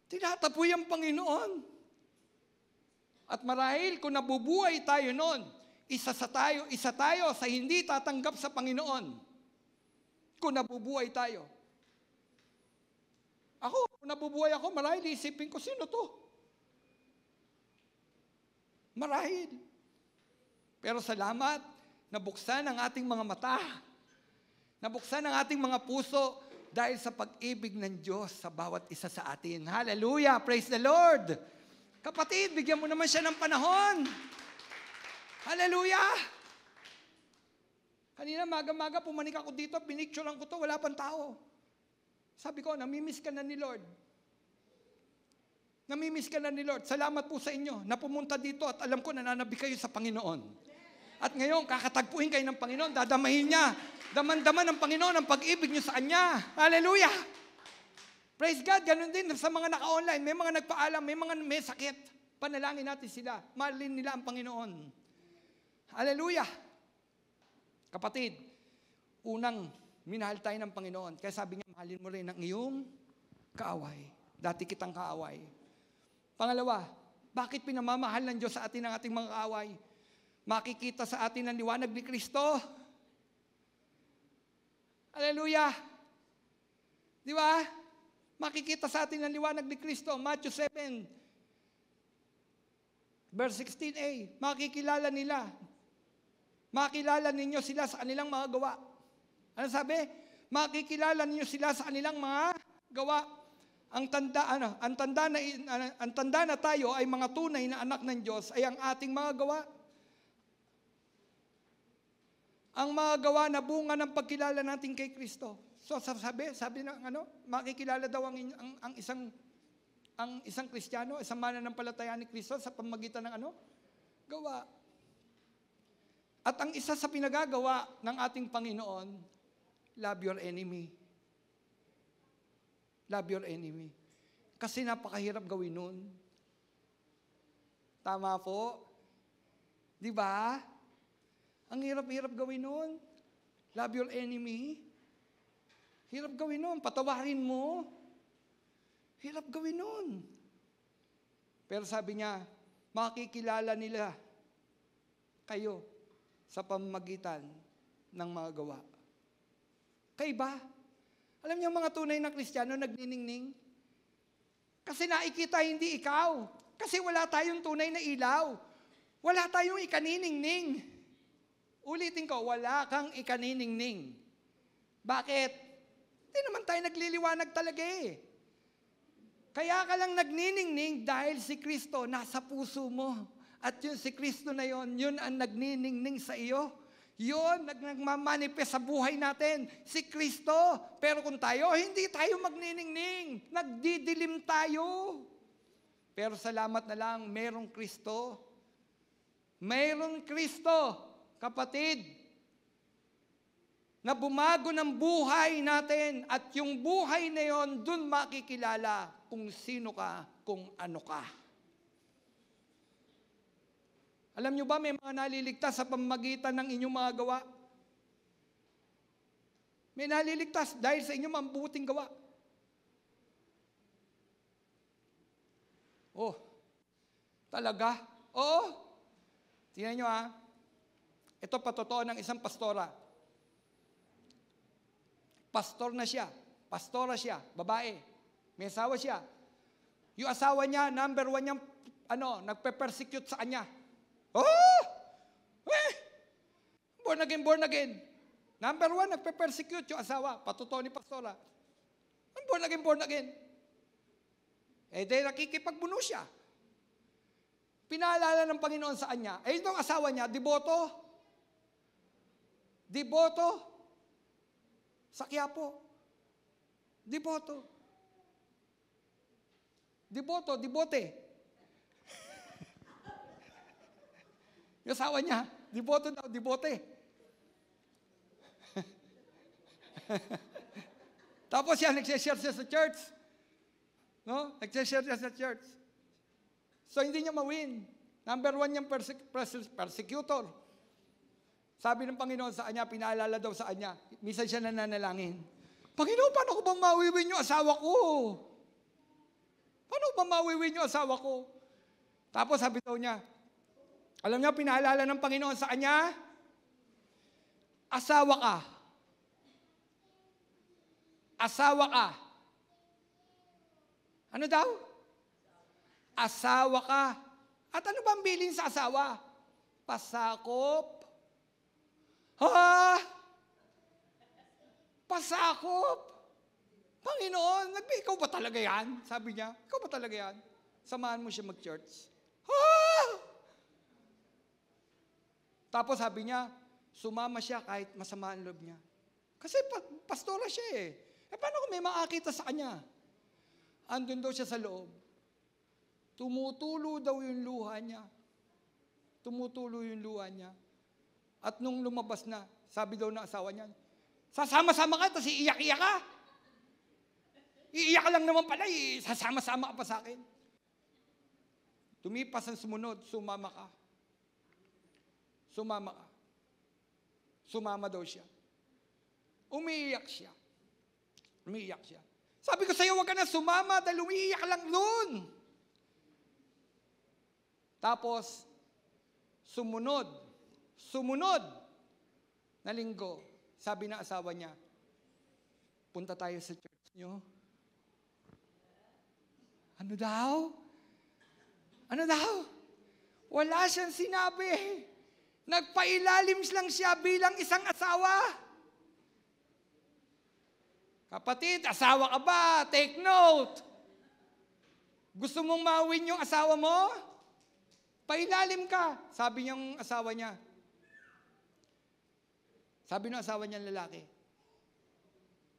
Tinatapoy ang Panginoon. At marahil kung nabubuhay tayo noon, isa tayo sa hindi tatanggap sa Panginoon. Kung nabubuhay tayo. Ako, kung nabubuhay ako, marahil isipin ko, sino to? Marahil. Pero salamat, nabuksan ang ating mga mata. Nabuksan ang ating mga puso dahil sa pag-ibig ng Diyos sa bawat isa sa atin. Hallelujah! Praise the Lord! Kapatid, bigyan mo naman siya ng panahon. Hallelujah! Kanina, maga-maga, pumanik ako dito, pinicturean ko to, wala pang tao. Sabi ko, namimiss ka na ni Lord. Namimiss ka na ni Lord. Salamat po sa inyo na pumunta dito at alam ko nananabi kayo sa Panginoon. At ngayon, kakatagpuin kayo ng Panginoon, dadamahin niya. Daman-daman ng Panginoon ang pag-ibig niyo sa Kanya. Hallelujah! Praise God, ganun din sa mga naka-online. May mga nagpaalam, may mga may sakit. Panalangin natin sila. Mahalin nila ang Panginoon. Hallelujah! Kapatid, unang minahal tayo ng Panginoon. Kaya sabi niya, mahalin mo rin ang iyong kaaway. Dati kitang kaaway. Pangalawa, bakit pinamamahal ng Diyos sa atin ang ating mga kaaway? Makikita sa atin ang liwanag ni Kristo. Hallelujah! Di ba? Makikita sa atin ang liwanag ni Kristo. Matthew 7, verse 16a. Makikilala nila. Makilala ninyo sila sa kanilang mga gawa. Ano sabi? Makikilala ninyo sila sa kanilang mga gawa. Ang tanda na tayo ay mga tunay na anak ng Diyos ay ang ating mga gawa. Ang mga gawa na bunga ng pagkilala natin kay Kristo. So sabi ng makikilala daw ang isang Kristiyano, isang mananampalataya ni Kristo sa pamamagitan ng gawa. At ang isa sa pinagagawa ng ating Panginoon, love your enemy. Love your enemy. Kasi napakahirap gawin nun. Tama po? Di ba? Ang hirap-hirap gawin nun. Love your enemy. Hirap gawin nun. Patawarin mo. Hirap gawin nun. Pero sabi niya, makikilala nila kayo sa pamamagitan ng mga gawa. Kaiba? Alam niyo mga tunay na Kristiyano nagniningning? Kasi nakikita hindi ikaw. Kasi wala tayong tunay na ilaw. Wala tayong ikaniningning. Ulitin ko, wala kang ikaniningning. Bakit? Hindi naman tayo nagliliwanag talaga eh. Kaya ka lang nagniningning dahil si Kristo nasa puso mo. At yun si Kristo na yun ang nagniningning sa iyo. Yun, nagmamanifest sa buhay natin, si Kristo. Pero kung tayo, hindi tayo magniningning. Nagdidilim tayo. Pero salamat na lang, merong Kristo. Mayroong Kristo, kapatid, na bumago ng buhay natin. At yung buhay na yon, dun makikilala kung sino ka, kung ano ka. Alam nyo ba, may mga naliligtas sa pamamagitan ng inyong mga gawa? May naliligtas dahil sa inyong mabuting gawa. Oh, talaga? Oo. Tingnan nyo ha. Ito patotoo ng isang pastora. Pastor na siya. Pastora siya. Babae. May asawa siya. Yung asawa niya, number 1 niyang, nagpe-persecute sa kanya. Oh! Born again. Number 1, nagpe-persecute yung asawa. Patotoo ni pastora. Born again. Dahil nakikipagbuno siya. Pinaalala ng Panginoon sa kanya. Itong asawa niya, deboto. Deboto. Sa Quiapo. Debote. Yung asawa niya, debote. Tapos yan, nagsishare siya sa church. No? Nagsishare siya sa church. So, hindi niya mawin. Number 1 niyang persecutor. Sabi ng Panginoon sa kanya, pinaalala daw sa kanya, minsan siya nananalangin, Panginoon, paano ko bang mawiwin yung asawa ko? Paano ko bang mawiwin yung asawa ko? Tapos sabi daw niya, alam niya, pinaalala ng Panginoon sa kanya, asawa ka. Asawa ka. Ano daw? Asawa ka. At ano ba ang bilin sa asawa? Pasakop. Ha? Pasakop? Panginoon, ikaw ba talaga yan? Sabi niya, ikaw ba talaga yan? Samahan mo siya mag-church. Ha? Tapos sabi niya, sumama siya kahit masama ang loob niya. Kasi pastora siya eh. Paano kung may makakita sa kanya? Andun daw siya sa loob. Tumutulo daw yung luha niya. Tumutulo yung luha niya. At nung lumabas na, sabi daw ng asawa niya, sasama-sama ka, tapos iiyak-iyak ka. Iiyak ka lang naman pala, sasama-sama ka pa sa akin. Tumipas ang sumunod, sumama ka. Sumama ka. Sumama daw siya. Umiiyak siya. Umiiyak siya. Sabi ko sa'yo, huwag ka na sumama dahil umiiyak lang doon. Tapos, sumunod na linggo, sabi ng asawa niya, punta tayo sa church niyo. Ano daw? Ano daw? Wala siyang sinabi. Nagpailalim lang siya bilang isang asawa. Kapatid, asawa ka ba? Take note. Gusto mong mawin yung asawa mo? Pailalim ka. Sabi niyang asawa niya. Sabi ng asawa niya lalaki,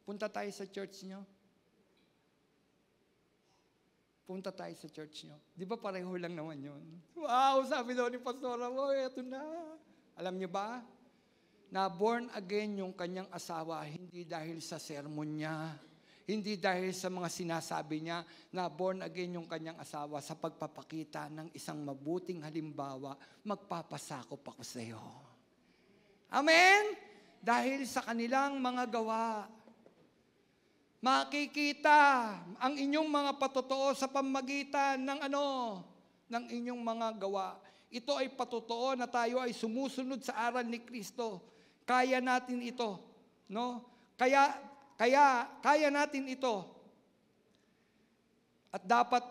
punta tayo sa church niyo. Punta tayo sa church niyo. Di ba pareho lang naman yun? Wow, sabi daw ni Pastora mo, eto na. Alam niyo ba? Na born again yung kanyang asawa, hindi dahil sa sermon niya, hindi dahil sa mga sinasabi niya, na born again yung kanyang asawa sa pagpapakita ng isang mabuting halimbawa, magpapasakop ako sa iyo. Amen? Dahil sa kanilang mga gawa, makikita ang inyong mga patotoo sa pamagitan ng ng inyong mga gawa. Ito ay patotoo na tayo ay sumusunod sa aral ni Kristo. Kaya natin ito, no? Kaya natin ito. At dapat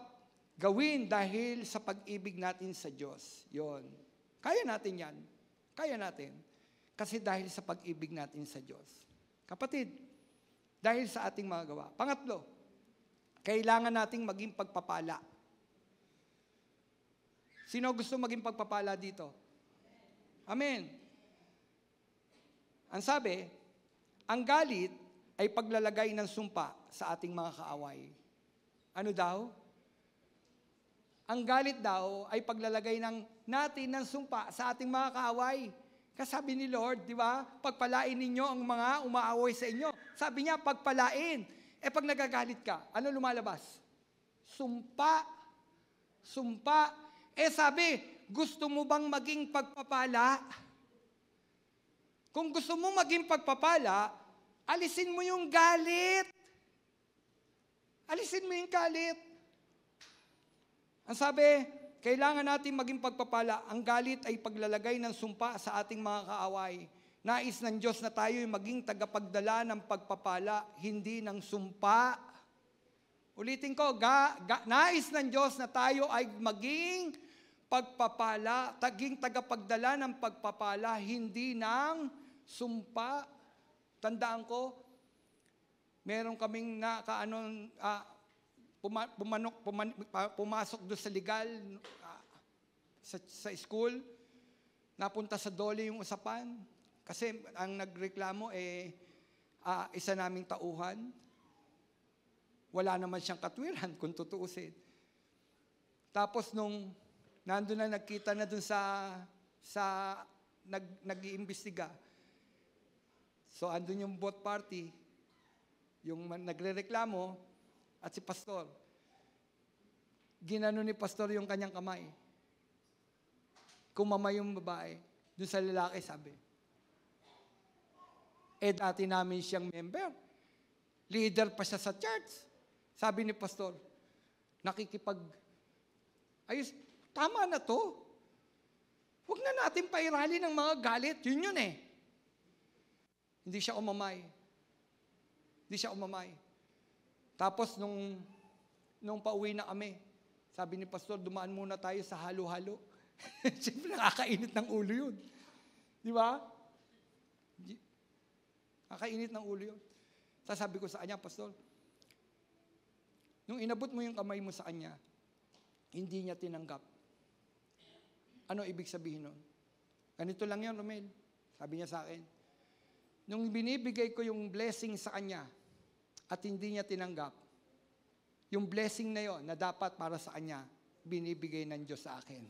gawin dahil sa pag-ibig natin sa Diyos. 'Yon. Kaya natin 'yan. Kaya natin. Kasi dahil sa pag-ibig natin sa Diyos. Kapatid, dahil sa ating mga gawa. Pangatlo, kailangan nating maging pagpapala. Sino gusto maging pagpapala dito? Amen. Ang sabi, ang galit ay paglalagay ng sumpa sa ating mga kaaway. Ano daw? Ang galit daw ay paglalagay natin ng sumpa sa ating mga kaaway. Kasabi ni Lord, di ba? Pagpalain ninyo ang mga umaaway sa inyo. Sabi niya, pagpalain. Pag nagagalit ka, ano lumalabas? Sumpa. Sumpa. Sabi, gusto mo bang maging pagpapala? Kung gusto mo maging pagpapala, alisin mo yung galit. Alisin mo yung galit. Ang sabi, kailangan natin maging pagpapala. Ang galit ay paglalagay ng sumpa sa ating mga kaaway. Nais ng Diyos na tayo ay maging tagapagdala ng pagpapala, hindi ng sumpa. Ulitin ko, nais ng Diyos na tayo ay maging pagpapala, tagapagdala ng pagpapala, hindi ng sumpa. Tandaan ko, meron kaming pumasok doon sa legal, sa school, napunta sa dole yung usapan. Kasi ang nagreklamo isa naming tauhan. Wala naman siyang katwiran kung tutuusin. Tapos nung nandun na nagkita na doon nag-iimbestiga. So andun yung both party. yung nagrereklamo at si pastor. Ginano ni pastor yung kanyang kamay. Kumamay yung babae. Doon sa lalaki, sabi. Dati namin siyang member. Leader pa siya sa church. Sabi ni pastor, ayos, tama na to. Huwag na natin pairali ng mga galit. Yun eh. Hindi siya umamay. Tapos nung pauwi na kami, sabi ni pastor, dumaan muna tayo sa halo-halo. Siyempre, nakakainit ng ulo yun. Di ba? Nakakainit ng ulo yun. Sabi ko sa kanya, pastor, nung inabot mo yung kamay mo sa kanya, hindi niya tinanggap. Ano ibig sabihin nun? Ganito lang yan, Romel. Sabi niya sa akin, nung binibigay ko yung blessing sa kanya at hindi niya tinanggap, yung blessing na yon na dapat para sa kanya, binibigay ng Diyos sa akin.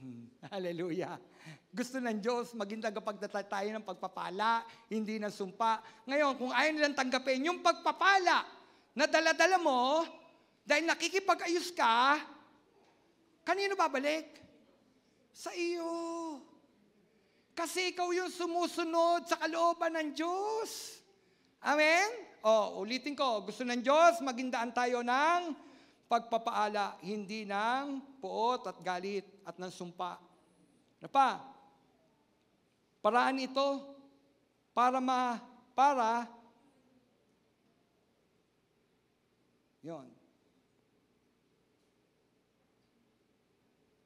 Hallelujah. Gusto ng Diyos, maging tagapagdala tayo ng pagpapala, hindi ng sumpa. Ngayon, kung ayaw nilang tanggapin, yung pagpapala na dala-dala mo, dahil nakikipag-ayos ka, kanino babalik? Sa iyo. Kasi ikaw yung sumusunod sa kalooban ng Diyos. Amen? Ulitin ko. Gusto ng Diyos, magindaan tayo ng pagpapaala, hindi ng puot at galit at ng sumpa. Ano pa? Paraan ito para yon.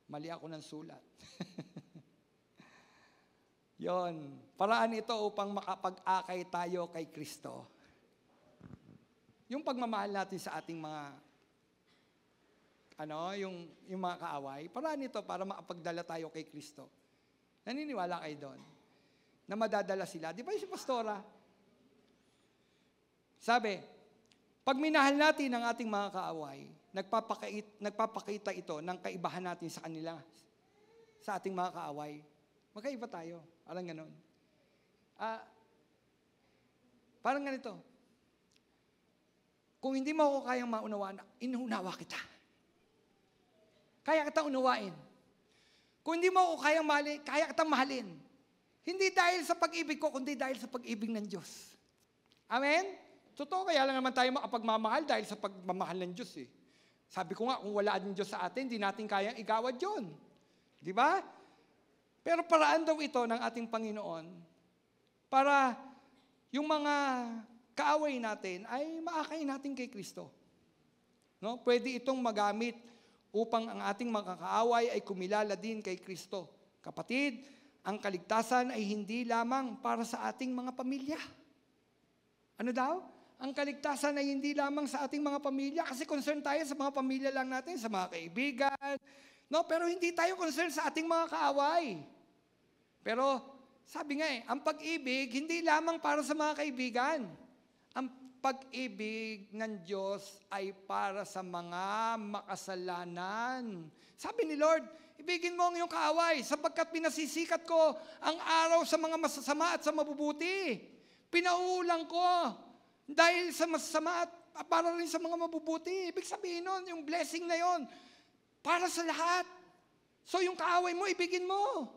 Mali ako ng sulat. Yon. Paraan ito upang makapag-akay tayo kay Kristo. Yung pagmamahal natin sa ating mga yung mga kaaway, paraan ito para makapagdala tayo kay Kristo. Naniniwala kayo doon? Na madadala sila. Di ba yung si pastora? Sabi, pag minahal natin ang ating mga kaaway, nagpapakita ito ng kaibahan natin sa kanila, sa ating mga kaaway. Magkaiba tayo. Parang ganon. Parang ganito. Kung hindi mo ako kayang maunawaan, inuunawa kita. Kaya kitang unawain. Kung hindi mo ako kayang mahalin, kaya kitang mahalin. Hindi dahil sa pag-ibig ko, kundi dahil sa pag-ibig ng Diyos. Amen? Totoo, kaya lang naman tayo makapagmamahal dahil sa pagmamahal ng Diyos eh. Sabi ko nga, kung wala ang Diyos sa atin, hindi natin kayang igawad yun. Di ba? Pero paraan daw ito ng ating Panginoon para yung mga kaaway natin ay maakay natin kay Kristo. No? Pwede itong magamit upang ang ating mga kaaway ay kumilala din kay Kristo. Kapatid, ang kaligtasan ay hindi lamang para sa ating mga pamilya. Ano daw? Ang kaligtasan ay hindi lamang sa ating mga pamilya kasi concern tayo sa mga pamilya lang natin, sa mga kaibigan. No, pero hindi tayo concern sa ating mga kaaway. Pero sabi nga ang pag-ibig hindi lamang para sa mga kaibigan. Ang pag-ibig ng Diyos ay para sa mga makasalanan. Sabi ni Lord, ibigin mo ang iyong kaaway sapagkat pinasisikat ko ang araw sa mga masasama at sa mabubuti. Pinauulang ko dahil sa masasama at para rin sa mga mabubuti. Ibig sabihin nun, yung blessing na yon para sa lahat. So yung kaaway mo, ibigin mo.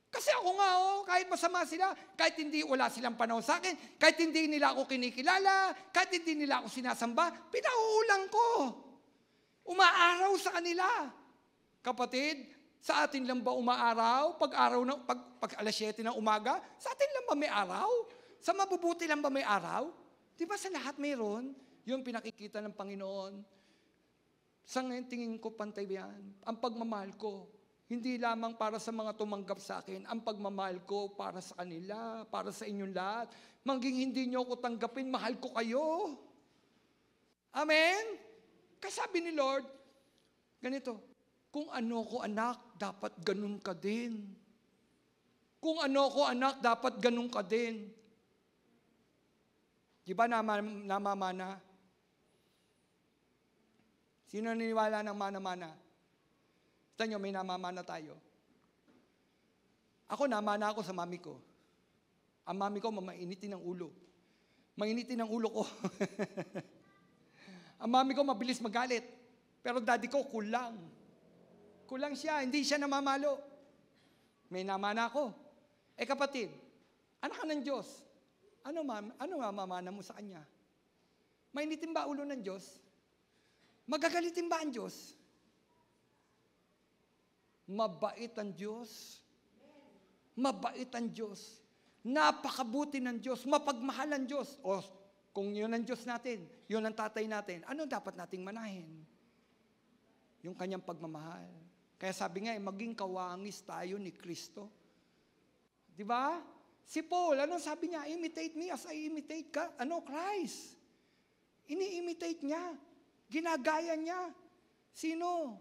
Kasi ako nga, kahit masama sila, kahit hindi wala silang panahon sa akin, kahit hindi nila ako kinikilala, kahit hindi nila ako sinasamba, pinauulang ko. Umaaraw sa kanila. Kapatid, sa atin lang ba umaaraw? Pag alas 7 ng umaga, sa atin lang ba may araw? Sa mabubuti lang ba may araw? Di ba sa lahat mayroon? Yung pinakikita ng Panginoon. Sa ngayon tingin ko pantay yan. Ang pagmamahal ko, hindi lamang para sa mga tumanggap sa akin, ang pagmamahal ko para sa kanila, para sa inyong lahat. Mangging hindi nyo ako tanggapin, mahal ko kayo. Amen? Kasabi ni Lord, ganito, kung ano ko anak, dapat ganun ka din. Kung ano ko anak, dapat ganun ka din. Di ba namamana? Sino naniniwala ng mana-mana? Kita nyo, may namamana tayo. Ako, namana ako sa mami ko. Ang mami ko, mainitin ang ulo. Mainitin ang ulo ko. Ang mami ko mabilis magalit. Pero daddy ko kulang. Kulang siya, hindi siya namamalo. May namana ako. Kapatid, anak ka ng Diyos. Ano mamamana mo sa Kanya? Mainitin ba ulo ng Diyos? Magagalitin ba ang Diyos? Mabait ang Diyos. Mabait ang Diyos. Napakabuti ng Diyos. Mapagmahal ang Diyos. O kung yun ang Diyos natin, yun ang tatay natin, ano dapat nating manahin? Yung Kanyang pagmamahal. Kaya sabi nga, maging kawangis tayo ni Kristo. Di ba? Si Paul, ano sabi niya? Imitate me as I imitate Christ. Ini-imitate niya. Ginagaya niya. Sino?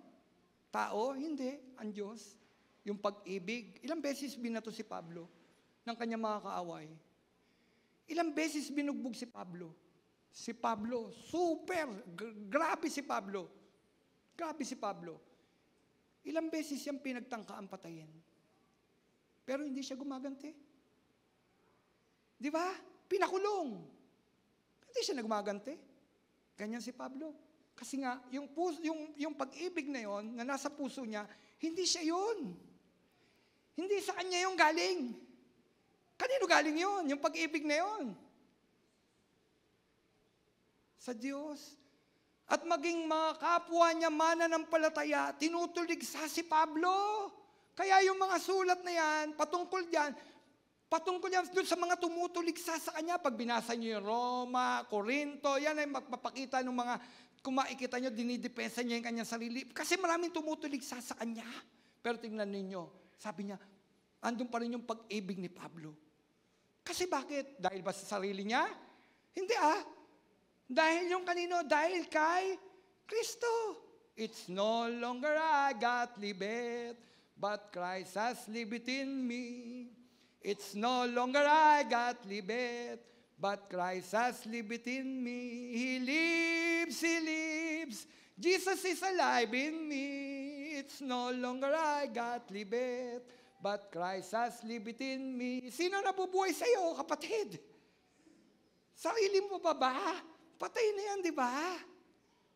Tao? Hindi. Ang Diyos. Yung pag-ibig. Ilang beses binato si Pablo ng kanyang mga kaaway? Ilang beses binugbog si Pablo? Si Pablo, super. Grabe si Pablo. Grabe si Pablo. Ilang beses siyang pinagtangkaan patayin. Pero hindi siya gumaganti. Di ba? Pinakulong. Hindi siya nagmaganti. Ganyan si Pablo. Kasi nga, yung pag-ibig na yon na nasa puso niya, hindi siya yun. Hindi sa kanya yung galing. Kanino galing yon? Yung pag-ibig na yon? Sa Diyos. At maging mga kapwa niya mananampalataya, tinutuligsa si Pablo. Kaya yung mga sulat na yan, patungkol yan doon sa mga tumutuligsa sa kanya. Pag binasa niyo yung Roma, Corinto, yan ay magpapakita ng mga, kung makikita niyo, dinidepensa niya yung kanyang sarili. Kasi maraming tumutuligsa sa kanya. Pero tingnan ninyo, sabi niya, andun pa rin yung pag-ibig ni Pablo. Kasi bakit? Dahil ba sa sarili niya? Hindi Dahil yung kanino? Dahil kay Kristo. It's no longer I got lived, but Christ has lived in me. It's no longer I got lived, but Christ has lived in me. He lives. Jesus is alive in me. It's no longer I got lived, but Christ has lived in me. Sino nabubuhay sa iyo, kapatid? Sarili mo pa ba? Patay na yan, di ba?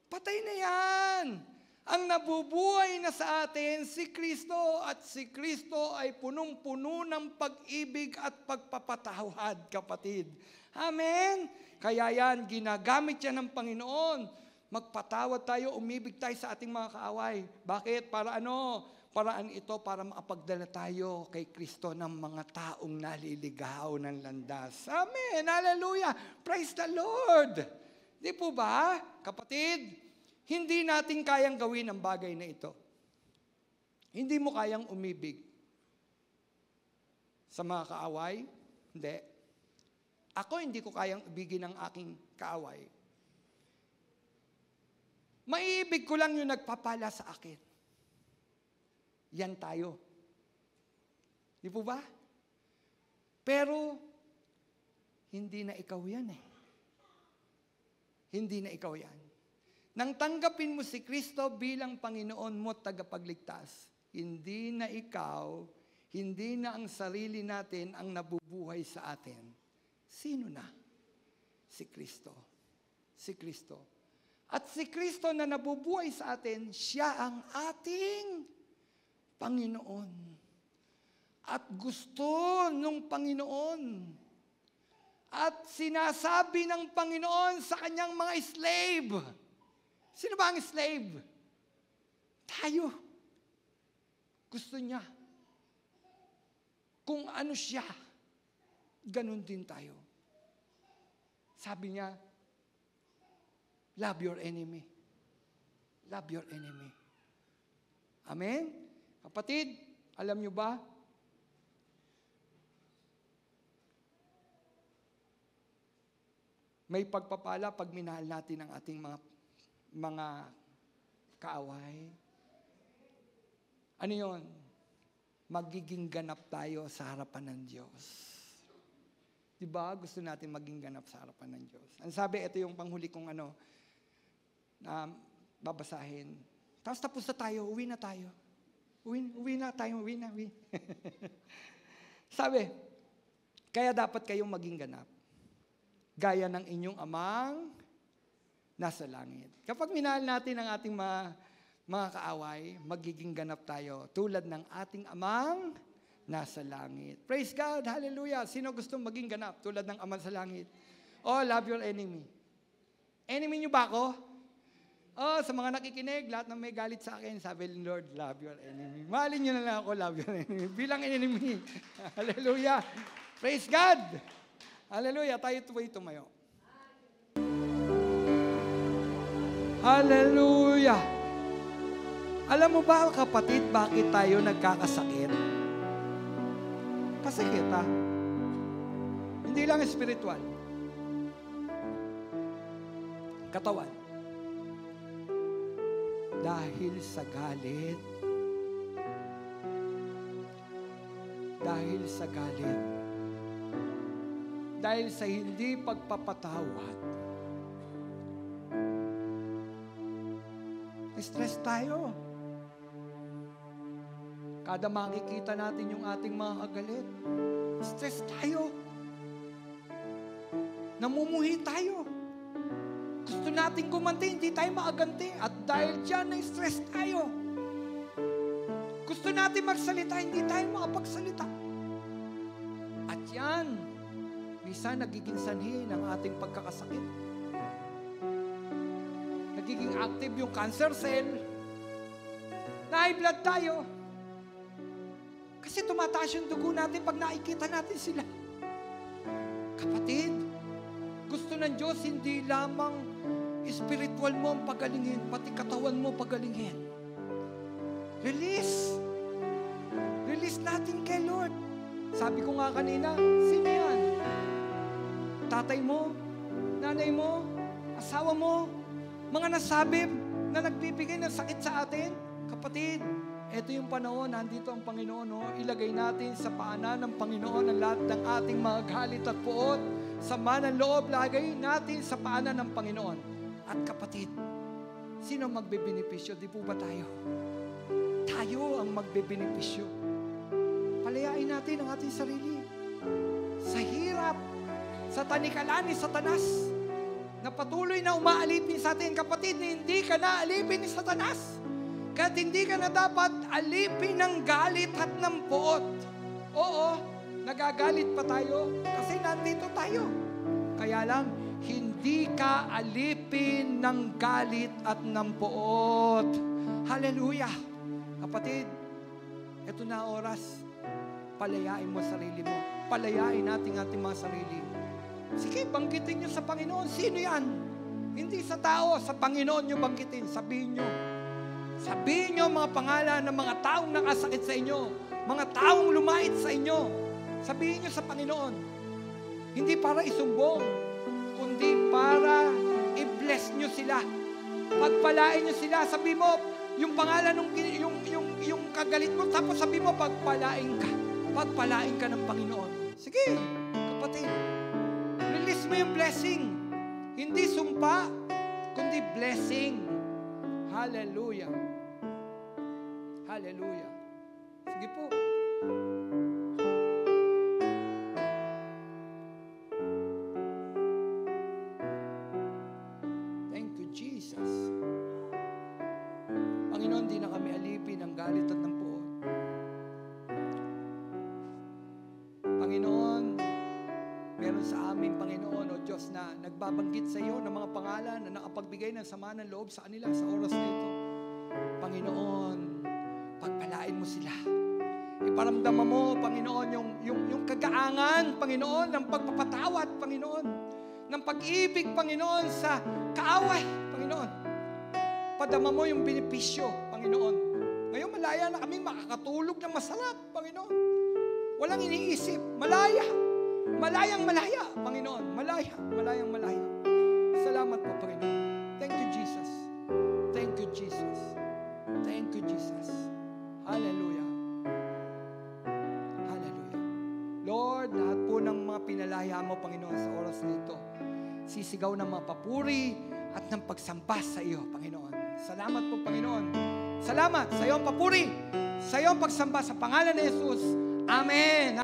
Patay na yan. Ang nabubuhay na sa atin, si Kristo, at si Kristo ay punong-puno ng pag-ibig at pagpapatawad, kapatid. Amen? Kaya yan, ginagamit yan ng Panginoon. Magpatawad tayo, umibig tayo sa ating mga kaaway. Bakit? Para ano? Paraan ito para makapagdala tayo kay Kristo ng mga taong naliligaw ng landas. Amen! Hallelujah! Praise the Lord! Di po ba, kapatid? Hindi natin kayang gawin ang bagay na ito. Hindi mo kayang umibig sa mga kaaway? Hindi. Ako hindi ko kayang ibigin ang aking kaaway. Maiibig ko lang yung nagpapala sa akin. Yan tayo. Di po ba? Pero, hindi na ikaw yan Hindi na ikaw yan. Nang tanggapin mo si Kristo bilang Panginoon mo at tagapagligtas, hindi na ikaw, hindi na ang sarili natin ang nabubuhay sa atin. Sino na? Si Kristo. Si Kristo. At si Kristo na nabubuhay sa atin, siya ang ating Panginoon. At gusto nung Panginoon. At sinasabi ng Panginoon sa kanyang mga slave. Sino ba ang slave? Tayo. Gusto niya. Kung ano siya, ganun din tayo. Sabi niya, love your enemy. Love your enemy. Amen? Kapatid, alam niyo ba? May pagpapala pag minahal natin ang ating mga kaaway. Ano yun? Magiging ganap tayo sa harapan ng Diyos. Diba? Gusto natin maging ganap sa harapan ng Diyos. Ang sabi, ito yung panghuli kong na babasahin. Tapos na tayo, uwi na tayo. Uwi na. Sabi, kaya dapat kayong maging ganap. Gaya ng inyong amang nasa langit. Kapag minahal natin ang ating mga kaaway, magiging ganap tayo tulad ng ating amang nasa langit. Praise God, hallelujah. Sino gustong maging ganap tulad ng ama sa langit? Oh, love your enemy. Enemy niyo ba ako? Oh, sa mga nakikinig, lahat ng may galit sa akin, sabi ng Lord, love your enemy. Mahalin niyo na lang ako, love your enemy. Bilang enemy. Hallelujah. Praise God. Hallelujah. Tayo tumayo. Hallelujah. Alam mo ba, kapatid, bakit tayo nagkakasakit? Kasakit, ha? Hindi lang spiritual. Katawan. Dahil sa galit. Dahil sa galit. Dahil sa hindi pagpapatawad. Stress tayo. Kada makikita natin yung ating mga kagalit, stress tayo. Namumuhi tayo. Gusto natin gumanti, hindi tayo makaganti. At dahil dyan, na-stress tayo. Gusto natin magsalita, hindi tayo makapagsalita. At yan, minsan nagiging sanhi ng ating pagkakasakit. Nagiging active yung cancer cell. Na-high blood tayo. Kasi tumataas yung dugo natin pag nakikita natin sila. Kapatid, gusto ng Diyos hindi lamang spiritual mo ang pagalingin, pati katawan mo pagalingin. Release. Release natin kay Lord. Sabi ko nga kanina, sino yan? Tatay mo, nanay mo, asawa mo, mga nasabib na nagbibigay ng sakit sa atin. Kapatid, ito yung panahon, nandito ang Panginoon. No? Ilagay natin sa paanan ng Panginoon ang lahat ng ating mga galit at puot. Sama ng loob, lagay natin sa paanan ng Panginoon. At kapatid, sino magbebenepisyo? Di po ba tayo? Tayo ang magbebenepisyo. Palayain natin ang ating sarili. Sa hirap, sa tanikalan ni Satanas, na patuloy na umaalipin sa atin. Kapatid, hindi ka na alipin ni Satanas. Kahit hindi ka na dapat alipin ng galit at ng puot. Oo, nagagalit pa tayo kasi nandito tayo. Kaya lang, hindi ka alipin ng galit at ng puot. Hallelujah! Kapatid, ito na oras. Palayain mo sarili mo. Palayain natin ating mga sarili. Sige, banggitin nyo sa Panginoon. Sino yan? Hindi sa tao, sa Panginoon nyo banggitin. Sabihin nyo. Sabihin nyo mga pangalan ng mga taong nakasakit sa inyo. Mga taong lumait sa inyo. Sabihin nyo sa Panginoon. Hindi para isumbong, kundi para i-bless nyo sila. Pagpalain nyo sila. Sabi mo, yung pangalan, yung kagalit mo, tapos sabi mo, pagpalain ka. Pagpalain ka ng Panginoon. Sige, kapatid. Release mo yung blessing. Hindi sumpa, kundi blessing. Hallelujah. Hallelujah. Sige po. Thank you, Jesus. Panginoon, di na kami alipin ng galit at ng puot. Panginoon, meron sa amin, Panginoon, o Diyos, na nagbabanggit sa iyo ng mga pangalan na nakapagbigay ng sama ng loob sa kanila sa oras na ito. Panginoon, pagpalain mo sila. Iparamdaman mo, Panginoon, yung kagaangan, Panginoon, ng pagpapatawad, Panginoon, ng pag-ibig, Panginoon, sa kaaway, Panginoon. Padama mo yung benepisyo, Panginoon. Ngayon, malaya na kami makakatulog ng masarap, Panginoon. Walang iniisip, malaya. Malayang malaya, Panginoon. Malaya, malayang malaya. Salamat po, Panginoon. Thank you, Jesus. Thank you, Jesus. Thank you, Jesus. Hallelujah. Hallelujah. Lord, lahat po ng mga pinalaya mo, Panginoon, sa oras na ito, sisigaw ng mga papuri at ng pagsamba sa iyo, Panginoon. Salamat po, Panginoon. Salamat sa iyong papuri, sa iyong pagsamba sa pangalan ni Jesus. Amen.